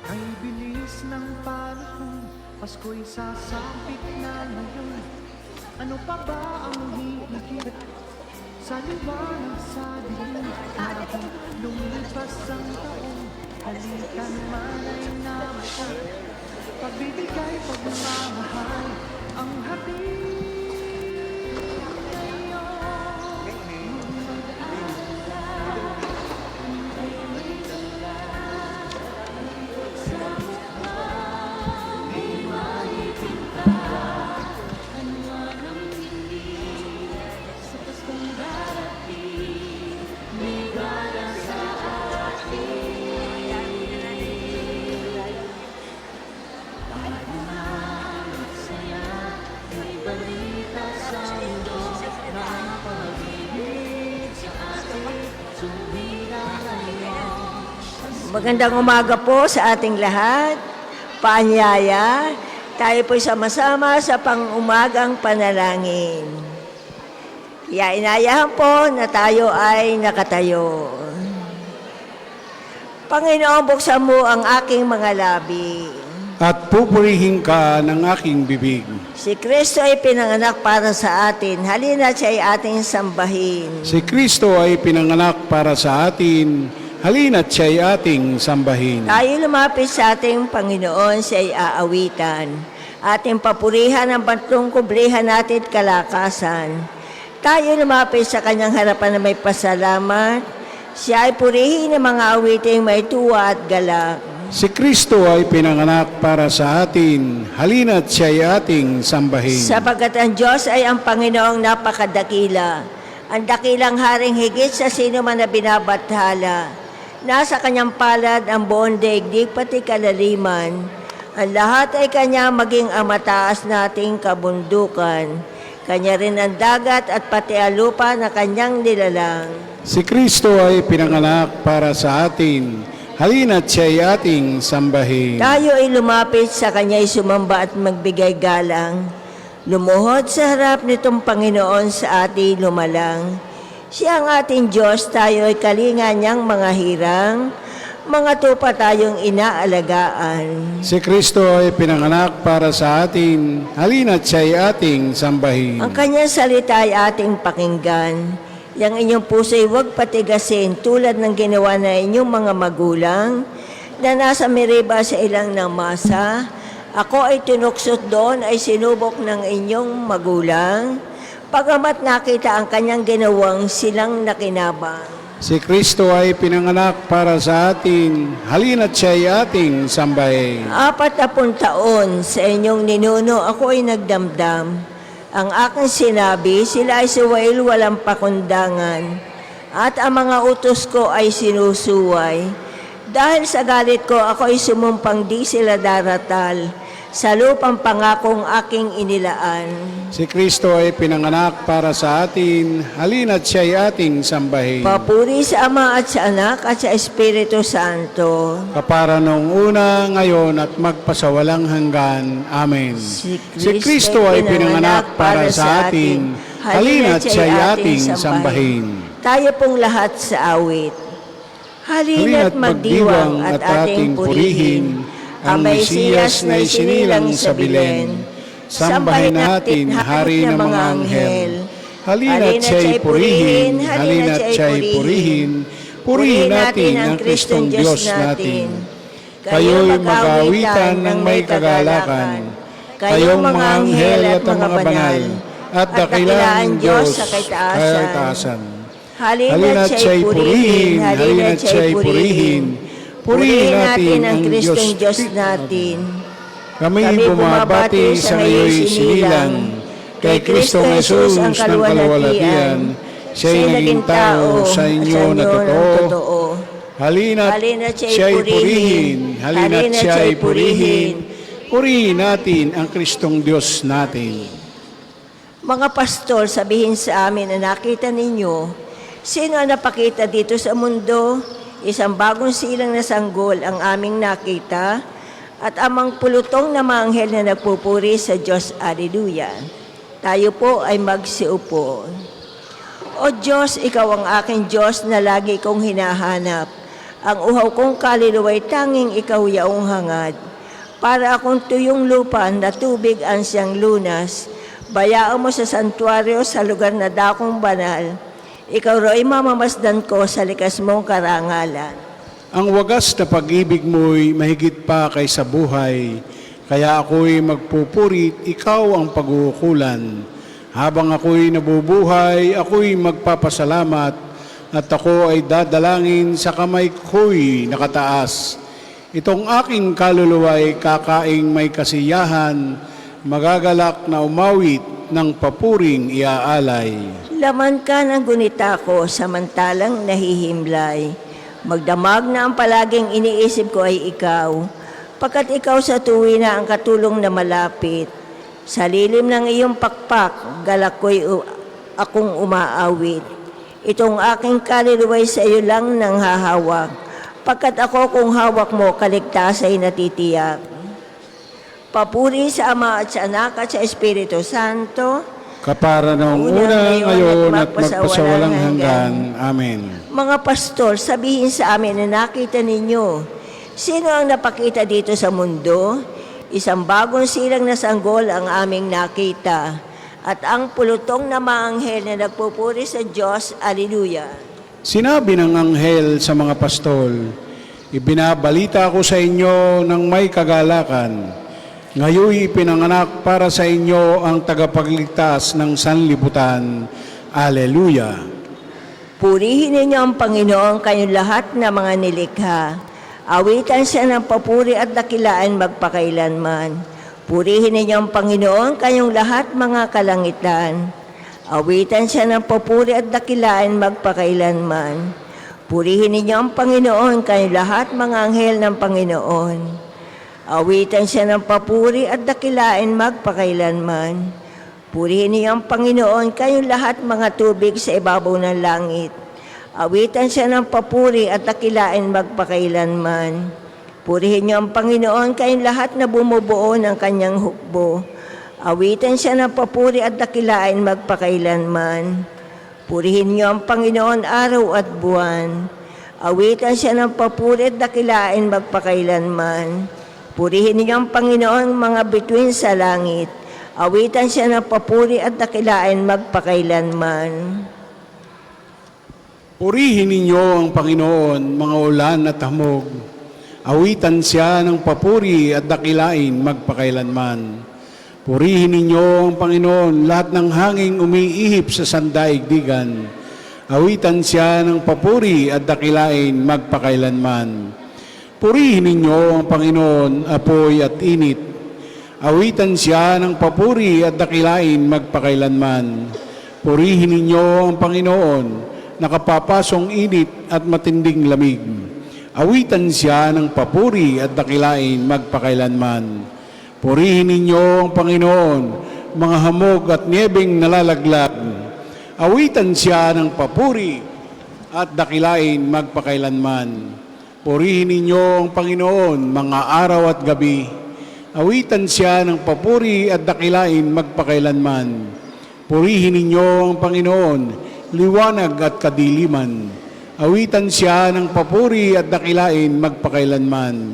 Speaker 7: Ay bilis ng panahon, Pasko'y sasapit na ngayon. Ano pa ba ang hihigit sa liwanag sa dilim? Habang lumipas ang taon, halikan man ay naman. Pagbibigay, pagmamahal, ang hatid.
Speaker 9: Magandang umaga po sa ating lahat. Paanyaya, tayo po'y sama-sama sa pang-umagang panalangin. Kaya inayahan po na tayo ay nakatayo. Panginoon, buksan mo ang aking mga labi.
Speaker 10: At pupurihin ka ng aking bibig.
Speaker 9: Si Kristo ay pinanganak para sa atin. Halina siya ay ating sambahin.
Speaker 10: Si Kristo ay pinanganak para sa atin. Halina't siya'y ating sambahin.
Speaker 9: Tayo lumapit sa ating Panginoon, siya ay aawitan. Ating papurihan ang bantong kublihan natin at kalakasan. Tayo lumapit sa kanyang harapan na may pasalamat. Siya ay purihin ng mga awiting may tuwa at galak.
Speaker 10: Si Kristo ay pinanganak para sa atin. Halina't siya'y ating sambahin.
Speaker 9: Sapagkat ang Diyos ay ang Panginoong napakadakila. Ang dakilang haring higit sa sino man na binabathala. Nasa kanyang palad ang buong daigdig pati kalaliman. Ang lahat ay kanya maging ang mataas nating kabundukan. Kanya rin ang dagat at pati ang lupa na kanyang nilalang.
Speaker 10: Si Kristo ay pinanganak para sa atin. Halina't siya'y ating sambahin.
Speaker 9: Tayo ay lumapit sa kanya'y sumamba at magbigay galang. Lumuhod sa harap nitong Panginoon sa ating lumalang. Siya ang ating Diyos, tayo ay kalinga niyang mga hirang, mga tupa tayong inaalagaan.
Speaker 10: Si Kristo ay pinanganak para sa atin. Halina't siya'y ating sambahin.
Speaker 9: Ang kanyang salita ay ating pakinggan. Yang inyong puso'y huwag patigasin tulad ng ginawa na inyong mga magulang na nasa Meriba sa ilang ng masa. Ako ay tinuksot doon ay sinubok ng inyong magulang. Pagamat nakita ang kanyang ginawang silang nakinabang.
Speaker 10: Si Kristo ay pinanganak para sa atin. Halina't siya'y ating sambahin.
Speaker 9: 40 taon sa inyong ninuno ako ay nagdamdam. Ang aking sinabi, sila ay suwail walang pakundangan. At ang mga utos ko ay sinusuway. Dahil sa galit ko, ako ay sumumpang di sila daratal. Sa lupang pangakong aking inilaan.
Speaker 10: Si Kristo ay pinanganak para sa atin. Halina't siya'y ating sambahin.
Speaker 9: Papuri sa Ama at sa Anak at sa Espiritu Santo.
Speaker 10: Kapara noong una, ngayon at magpasawalang hanggan. Amen.
Speaker 9: Si
Speaker 10: Kristo ay pinanganak para sa atin. Halina't siya'y ating sambahin.
Speaker 9: Tayo pong lahat sa awit. Halina't magdiwang at ating purihin ang Mesiyas na isinilang sa Belen. Sambahin natin, Hari ng mga anghel.
Speaker 10: Halina't siya'y purihin, halina't siya'y purihin. Purihin natin ang Kristong Diyos natin. Kayo'y mag-aawitan ng may kagalakan. Kayong mga anghel at mga banal, at dakilaan Diyos sa kaitaasan.
Speaker 9: Halina't siya'y purihin, halina't siya'y purihin. Purihin natin ang Kristong Diyos natin.
Speaker 10: Kami bumabati sa ngayoy sinilang. Kay Kristong Jesus ng kaluwalhatian, siya'y naging tao sa inyo na totoo. Halina't siya'y purihin, halina't siya'y purihin. Purihin natin ang Kristong Diyos natin.
Speaker 9: Mga pastor, sabihin sa amin na nakita ninyo Sino ang napakita dito sa mundo? Isang bagong silang na sanggol ang aming nakita at amang pulutong na mga anghel na nagpupuri sa Diyos. Alleluia. Tayo po ay magsiupo. O Diyos, Ikaw ang aking Diyos na lagi kong hinahanap. Ang uhaw kong kaluluwa'y tanging Ikaw yaong hangad. Para akong tuyong lupa na tubig ang siyang lunas. Bayaan mo sa santuaryo sa lugar na dakong banal. Ikaw ro'y mamamasdan ko sa likas mong karangalan.
Speaker 10: Ang wagas na pag-ibig mo'y mahigit pa kaysa buhay, kaya ako'y magpupurit, ikaw ang pag-uukulan. Habang ako'y nabubuhay, ako'y magpapasalamat, at ako ay dadalangin sa kamay ko'y nakataas. Itong aking kaluluwa'y kakaing may kasiyahan, magagalak na umawit ng papuring iaalay.
Speaker 9: Laman ka ng gunita ko samantalang nahihimlay. Magdamag na ang palaging iniisip ko ay ikaw, pagkat ikaw sa tuwi na ang katulong na malapit. Sa lilim ng iyong pakpak, galak ko'y akong umaawit. Itong aking kaluluwa'y sa iyo lang nang hahawak, pagkat ako kung hawak mo, kaligtasa'y natitiyak. Papuri sa Ama at sa Anak at sa Espiritu Santo,
Speaker 10: Kapara noong una, ngayon at magpasawalang hanggan. Amen.
Speaker 9: Mga pastor, sabihin sa amin na nakita ninyo, sino ang napakita dito sa mundo? Isang bagong silang na sanggol ang aming nakita, at ang pulutong na mga anghel na nagpupuri sa Diyos. Alleluia.
Speaker 10: Sinabi ng anghel sa mga pastol, ibinabalita ko sa inyo ng may kagalakan. Ngayoy ipinanganak para sa inyo ang tagapagligtas ng sanlibutan. Alleluia.
Speaker 9: Purihin ninyo ang Panginoon kayong lahat na mga nilikha. Awitan siya ng papuri at dakilaan magpakailanman. Purihin ninyo ang Panginoon kayong lahat mga kalangitan. Awitan siya ng papuri at dakilaan magpakailanman. Purihin ninyo ang Panginoon kayong lahat mga anghel ng Panginoon. Awitan siya ng papuri at dakilain magpakailanman. Purihin niyo ang Panginoon kayong lahat mga tubig sa ibabaw ng langit. Awitan siya ng papuri at dakilain magpakailanman. Purihin niyo ang Panginoon kayong lahat na bumubuo ng kanyang hukbo. Awitan siya ng papuri at dakilain magpakailanman. Purihin niyo ang Panginoon araw at buwan. Awitan siya ng papuri at dakilain magpakailanman. Purihin niyo ang Panginoon mga bituin sa langit. Awitan siya ng papuri at dakilain magpakailanman.
Speaker 10: Purihin ninyo ang Panginoon, mga ulan at hamog. Awitan siya ng papuri at dakilain magpakailanman. Purihin ninyo ang Panginoon, lahat ng hanging umiihip sa sandaigdigan. Awitan siya ng papuri at dakilain magpakailanman. Purihin ninyo ang Panginoon, apoy at init. Awitan siya ng papuri at dakilain magpakailanman. Purihin ninyo ang Panginoon, nakapapasong init at matinding lamig. Awitan siya ng papuri at dakilain magpakailanman. Purihin ninyo ang Panginoon, mga hamog at niebeng nalalaglag. Awitan siya ng papuri at dakilain magpakailanman. Purihin ninyo ang Panginoon, mga araw at gabi. Awitan siya ng papuri at dakilain magpakailanman. Purihin ninyo ang Panginoon, liwanag at kadiliman. Awitan siya ng papuri at dakilain magpakailanman.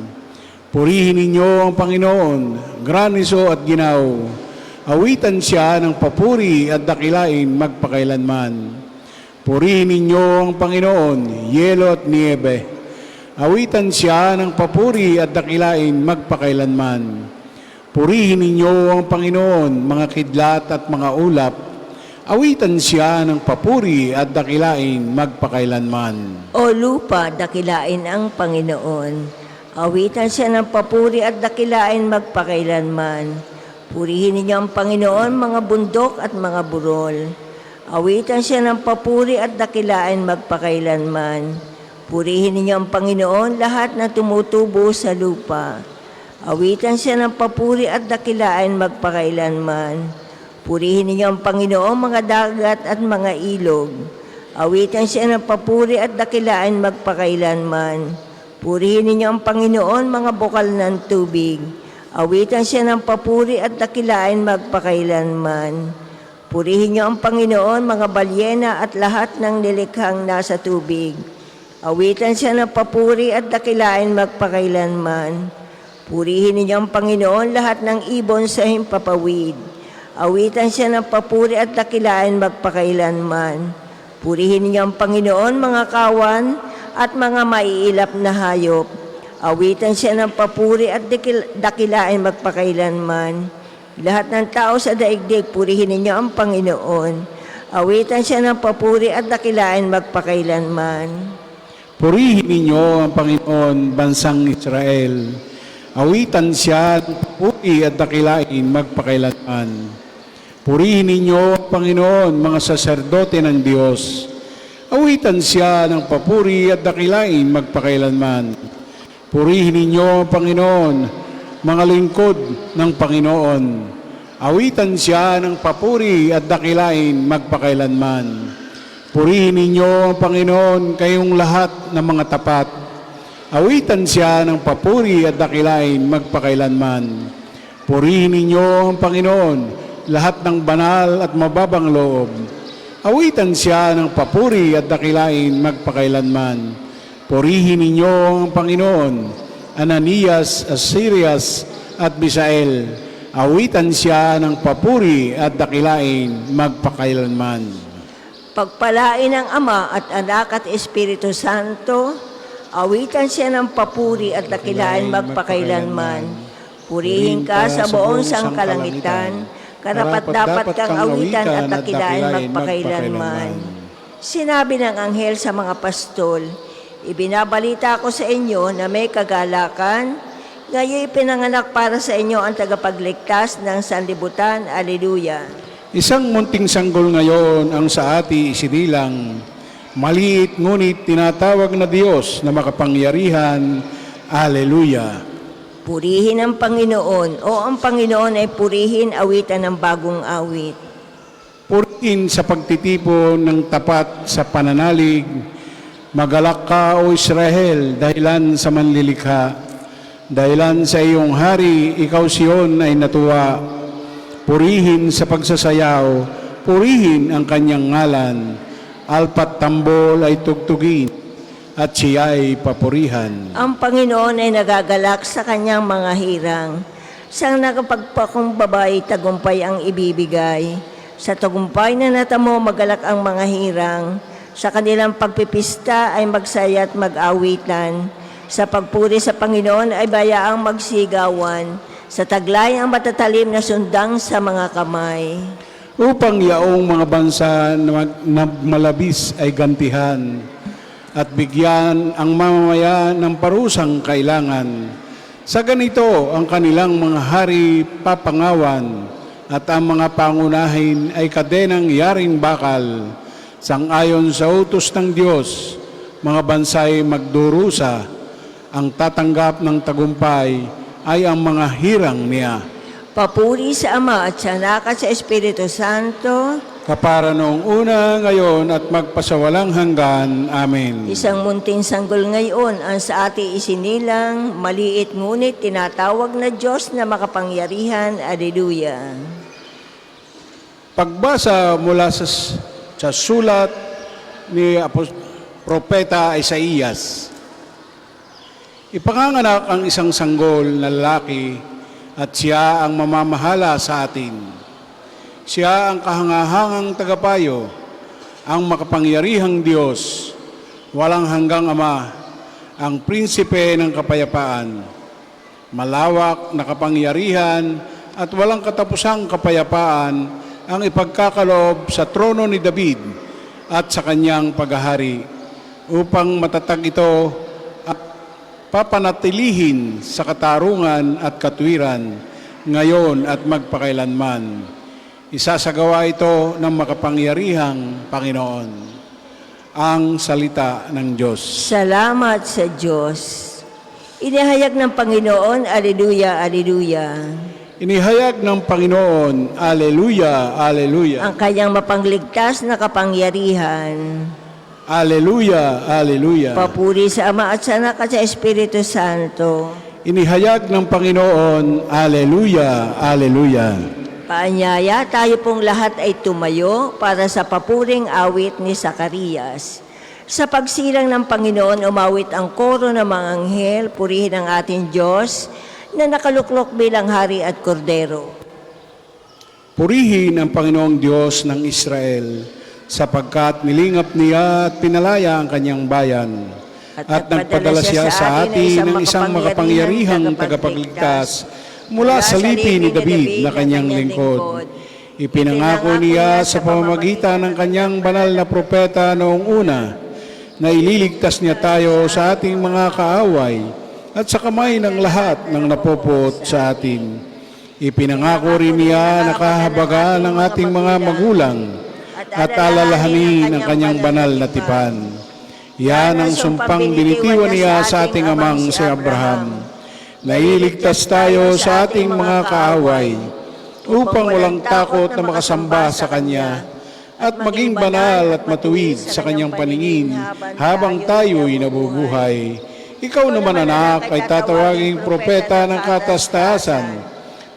Speaker 10: Purihin ninyo ang Panginoon, granizo at ginaw. Awitan siya ng papuri at dakilain magpakailanman. Purihin ninyo ang Panginoon, yelo at niebe. Awitan siya ng papuri at dakilain magpakailanman. Purihin ninyo ang Panginoon, mga kidlat at mga ulap. Awitan siya ng papuri at dakilain magpakailanman.
Speaker 9: O lupa, dakilain ang Panginoon. Awitan siya ng papuri at dakilain magpakailanman. Purihin ninyo ang Panginoon, mga bundok at mga burol. Awitan siya ng papuri at dakilain magpakailanman. Purihin ninyo ang Panginoon, lahat na tumutubo sa lupa. Awitan siya ng papuri at dakilain magpakailanman. Purihin ninyo ang Panginoon, mga dagat at mga ilog. Awitan siya ng papuri at dakilaan magpakailanman. Purihin ninyo ang Panginoon, mga bukal ng tubig. Awitan siya ng papuri at dakilaan magpakailanman. Purihin niyo ang Panginoon, mga balyena at lahat ng nilikhang nasa tubig. Awitan siya ng papuri at dakilaan magpakailanman. Purihin ninyo ang Panginoon, lahat ng ibon sa himpapawid. Awitan siya ng papuri at dakilaan magpakailanman. Purihin ninyo ang Panginoon, mga kawan at mga maiilap na hayop. Awitan siya ng papuri at dakilaan magpakailanman. Lahat ng tao sa daigdig, purihin ninyo ang Panginoon. Awitan siya ng papuri at dakilaan magpakailanman.
Speaker 10: Purihin ninyo ang Panginoon, bansang Israel. Awitan siya ng papuri at dakilain magpakailanman. Purihin ninyo ang Panginoon, mga saserdote ng Diyos. Awitan siya ng papuri at dakilain magpakailanman. Purihin ninyo ang Panginoon, mga lingkod ng Panginoon. Awitan siya ng papuri at dakilain magpakailanman. Purihin ninyo ang Panginoon, kayong lahat ng mga tapat. Awitan siya ng papuri at dakilain magpakailanman. Purihin ninyo ang Panginoon, lahat ng banal at mababang loob. Awitan siya ng papuri at dakilain magpakailanman. Purihin ninyo ang Panginoon, Ananias, Asirias at Misael. Awitan siya ng papuri at dakilain magpakailanman.
Speaker 9: Pagpalain ng Ama at Anak at Espiritu Santo, awitan siya ng papuri at dakilaan magpakailanman. Purihin ka sa buong sangkalangitan, karapat-dapat kang awitan at dakilaan magpakailanman. Sinabi ng anghel sa mga pastol, ibinabalita ko sa inyo na may kagalakan, ngayon ipinanganak para sa inyo ang tagapagligtas ng sanlibutan. Alleluia.
Speaker 10: Isang munting sanggol ngayon ang sa ati isinilang, maliit ngunit tinatawag na Diyos na makapangyarihan. Alleluia.
Speaker 9: Purihin ang Panginoon, o ang Panginoon ay purihin, awitan ng bagong awit.
Speaker 10: Purihin sa pagtitipon ng tapat sa pananalig. Magalak ka, O Israel, dahilan sa manlilikha. Dahilan sa iyong hari, ikaw Siyon ay natuwa. Purihin sa pagsasayaw, purihin ang kanyang ngalan. Alpat tambol ay tugtugin, at siya ay papurihan.
Speaker 9: Ang Panginoon ay nagagalak sa kanyang mga hirang. Siyang nakapagpakumbabay, tagumpay ang ibibigay. Sa tagumpay na natamo, magalak ang mga hirang. Sa kanilang pagpipista ay magsaya at mag-awitan. Sa pagpuri sa Panginoon ay bayaang magsigawan. Sa taglay ang matatalim na sundang sa mga kamay.
Speaker 10: Upang yaong mga bansa na malabis ay gantihan at bigyan ang mamamayan ng parusang kailangan. Sa ganito ang kanilang mga hari papangawan at ang mga pangunahin ay kadenang yaring bakal. Sangayon sa utos ng Diyos, mga bansay magdurusa, ang tatanggap ng tagumpay ay ang mga hirang niya.
Speaker 9: Papuri sa Ama at sa Anak at sa Espiritu Santo,
Speaker 10: Kapara noong una, ngayon at magpasawalang hanggan. Amen.
Speaker 9: isang munting sanggol ngayon ang sa ati isinilang, maliit ngunit tinatawag na Diyos na makapangyarihan. Alleluia.
Speaker 10: Pagbasa mula sa sulat ni Propeta Isaías. Ipanganganak ang isang sanggol na lalaki at siya ang mamamahala sa atin. Siya ang kahangahangang tagapayo, ang makapangyarihang Diyos, walang hanggang Ama, ang prinsipe ng kapayapaan. Malawak na kapangyarihan at walang katapusang kapayapaan ang ipagkakaloob sa trono ni David at sa kanyang paghahari, upang matatag ito papanatilihin sa katarungan at katwiran ngayon at magpakailanman. Isasagawa ito ng makapangyarihang Panginoon. Ang salita ng Diyos.
Speaker 9: Salamat sa Diyos. Inihayag ng Panginoon, Alleluia, Alleluia.
Speaker 10: Inihayag ng Panginoon, Alleluia, Alleluia.
Speaker 9: Ang kanyang mapangligtas na kapangyarihan.
Speaker 10: Alleluia, Alleluia.
Speaker 9: Papuri sa Ama at sa Anak at sa Espiritu Santo.
Speaker 10: Inihayag ng Panginoon, Alleluia, Alleluia.
Speaker 9: Paanyaya, tayo pong lahat ay tumayo para sa papuring awit ni Zacarias. Sa pagsilang ng Panginoon, umawit ang koro ng mga anghel, purihin ang ating Diyos na nakaluklok bilang hari at kordero.
Speaker 10: Purihin ang Panginoong Diyos ng Israel, sapagkat nilingap niya at pinalaya ang kanyang bayan. At nagpadala siya sa atin ng isang makapangyarihang tagapagligtas mula sa lipi ni David na kanyang lingkod. Ipinangako niya sa pamamagitan ng kanyang banal na propeta noong una na ililigtas niya tayo sa ating mga kaaway at sa kamay ng lahat ng napupot sa atin. Ipinangako rin niya na kahabagan ng ating mga magulang at alalahanin ang kanyang banal na tipan. Yan ang sumpang binitiwan niya sa ating amang si Abraham. Nailigtas tayo sa ating mga kaaway upang walang takot na makasamba sa Kanya at maging banal at matuwid sa Kanyang paningin habang tayo'y nabubuhay. Ikaw naman, anak, ay tatawaging propeta ng katastasan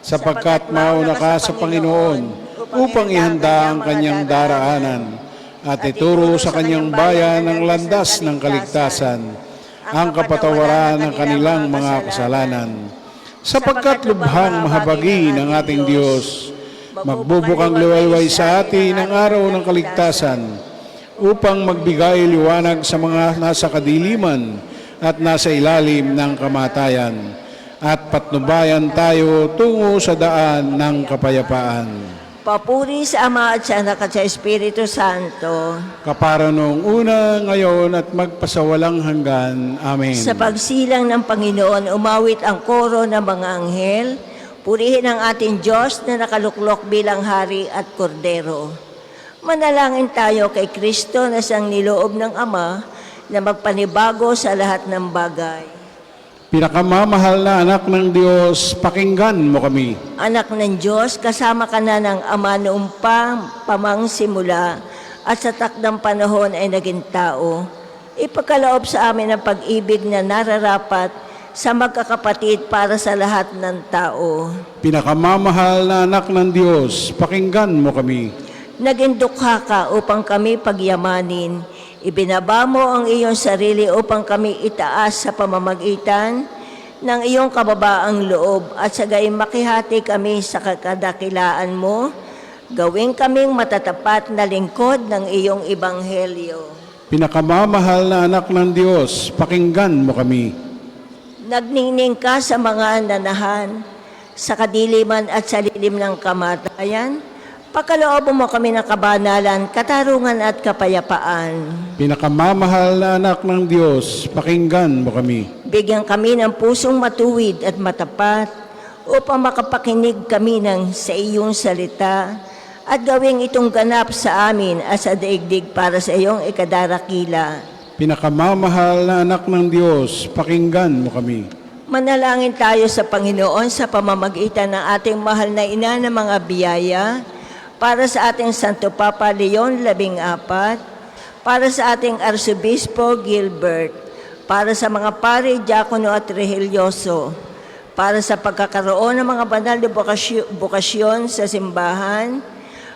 Speaker 10: sapagkat mauna ka sa Panginoon upang ihanda ang kanyang daraanan at ituro sa kanyang bayan ang landas ng kaligtasan, ang kapatawaran ng kanilang mga kasalanan. Sapagkat lubhang mahabagi ng ating Diyos, magbubukang liwayway sa atin ang araw ng kaligtasan upang magbigay liwanag sa mga nasa kadiliman at nasa ilalim ng kamatayan at patnubayan tayo tungo sa daan ng kapayapaan.
Speaker 9: Papuri sa Ama at sa Anak at sa Espiritu Santo.
Speaker 10: Kapara noong una, ngayon at magpasawalang hanggan. Amen.
Speaker 9: Sa pagsilang ng Panginoon, umawit ang koro ng mga anghel, purihin ang ating Diyos na nakaluklok bilang hari at kordero. Manalangin tayo kay Kristo na siyang niloob ng Ama na magpanibago sa lahat ng bagay.
Speaker 10: Pinakamamahal na anak ng Diyos, pakinggan mo kami.
Speaker 9: Anak ng Diyos, kasama ka na ng Ama noong pamang simula at sa takdang panahon ay naging tao. Ipagkaloob sa amin ang pag-ibig na nararapat sa magkakapatid para sa lahat ng tao.
Speaker 10: Pinakamamahal na anak ng Diyos, pakinggan mo kami.
Speaker 9: Naging dukha ka upang kami pagyamanin. Ibinaba mo ang iyong sarili upang kami itaas sa pamamagitan ng iyong kababaang loob at sa gayon makihati kami sa kadakilaan mo, gawin kaming matatapat na lingkod ng iyong ebanghelyo.
Speaker 10: Pinakamamahal na anak ng Diyos, pakinggan mo kami.
Speaker 9: Nagniningning ka sa mga nanahan, sa kadiliman at sa lilim ng kamatayan, pagkaloob mo kami ng kabanalan, katarungan at kapayapaan.
Speaker 10: Pinakamamahal na anak ng Diyos, pakinggan mo kami.
Speaker 9: Bigyan kami ng pusong matuwid at matapat upang makapakinig kami sa iyong salita at gawing itong ganap sa amin at sa daigdig para sa iyong ikadarakila.
Speaker 10: Pinakamamahal na anak ng Diyos, pakinggan mo kami.
Speaker 9: Manalangin tayo sa Panginoon sa pamamagitan ng ating mahal na ina ng mga biyaya, para sa ating Santo Papa Leon 14, para sa ating Arsobispo Gilbert, para sa mga pari, diakono at religyoso, para sa pagkakaroon ng mga banal na bokasyon sa simbahan,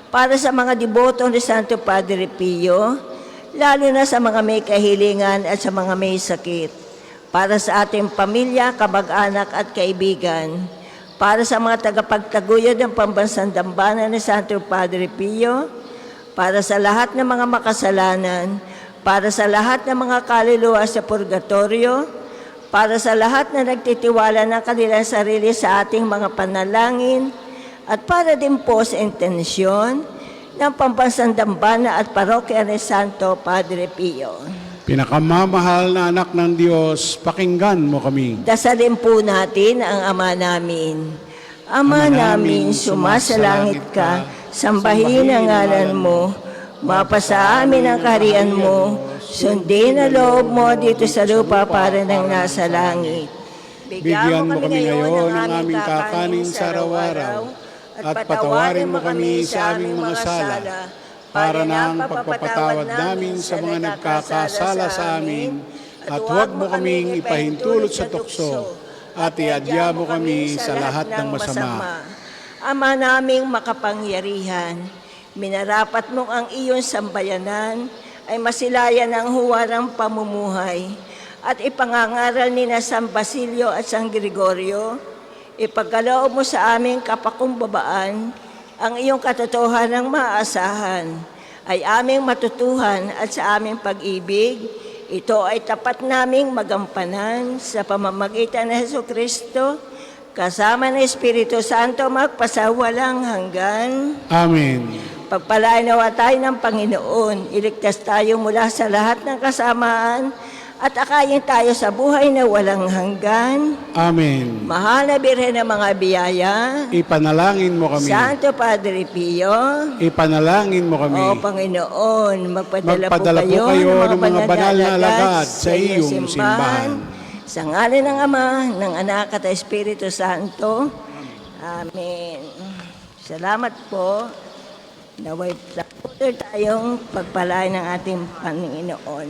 Speaker 9: para sa mga deboto ni Santo Padre Pio, lalo na sa mga may kahilingan at sa mga may sakit, para sa ating pamilya, kamag-anak at kaibigan, para sa mga tagapagtaguyod ng pambansang dambana ni Santo Padre Pio, para sa lahat ng mga makasalanan, para sa lahat ng mga kaluluwa sa purgatorio, para sa lahat na nagtitiwala ng kanilang sarili sa ating mga panalangin, at para din po sa intensyon ng pambansang dambana at parokya ni Santo Padre Pio.
Speaker 10: Pinakamamahal na anak ng Diyos, pakinggan mo kami.
Speaker 9: Dasalin po natin ang Ama namin. Ama namin, sumasalangit ka, sambahin ang ngalan mo, mapasa amin ang kaharian mo, sundin ang loob mo dito sa lupa para nang nasa langit.
Speaker 10: Bigyan mo kami ngayon ng aming kakanin sa araw-araw, at patawarin mo kami sa aming mga sala, para ng pagpapatawad namin sa mga nagkakasala sa amin, at huwag mo kaming ipahintulot sa tukso, at iadya mo kami sa lahat ng masama.
Speaker 9: Ama naming makapangyarihan, minarapat mong ang iyong sambayanan ay masilayan ng huwarang pamumuhay at ipangangaral ni na San Basilio at San Gregorio. Ipagkaloob mo sa aming kapakumbabaan ang iyong katotohanang maaasahan ay aming matutuhan at sa aming pag-ibig. Ito ay tapat naming magampanan sa pamamagitan ng Jesucristo kasama ng Espiritu Santo magpasawalang hanggan.
Speaker 10: Amen.
Speaker 9: Pagpalain nawa tayo ng Panginoon, iligtas tayo mula sa lahat ng kasamaan at akayin tayo sa buhay na walang hanggan.
Speaker 10: Amen.
Speaker 9: Mahal na Birhen ng mga biyaya,
Speaker 10: Ipanalangin mo kami.
Speaker 9: Santo Padre Pio,
Speaker 10: Ipanalangin mo kami.
Speaker 9: O Panginoon, magpadala
Speaker 10: Magpadala
Speaker 9: po kayo
Speaker 10: ng mga banal na alagad sa iyong simbahan.
Speaker 9: Sa ngalan ng Ama, ng Anak at Espiritu Santo. Amen. Salamat po. Naway tayong pagpalain ng ating Panginoon.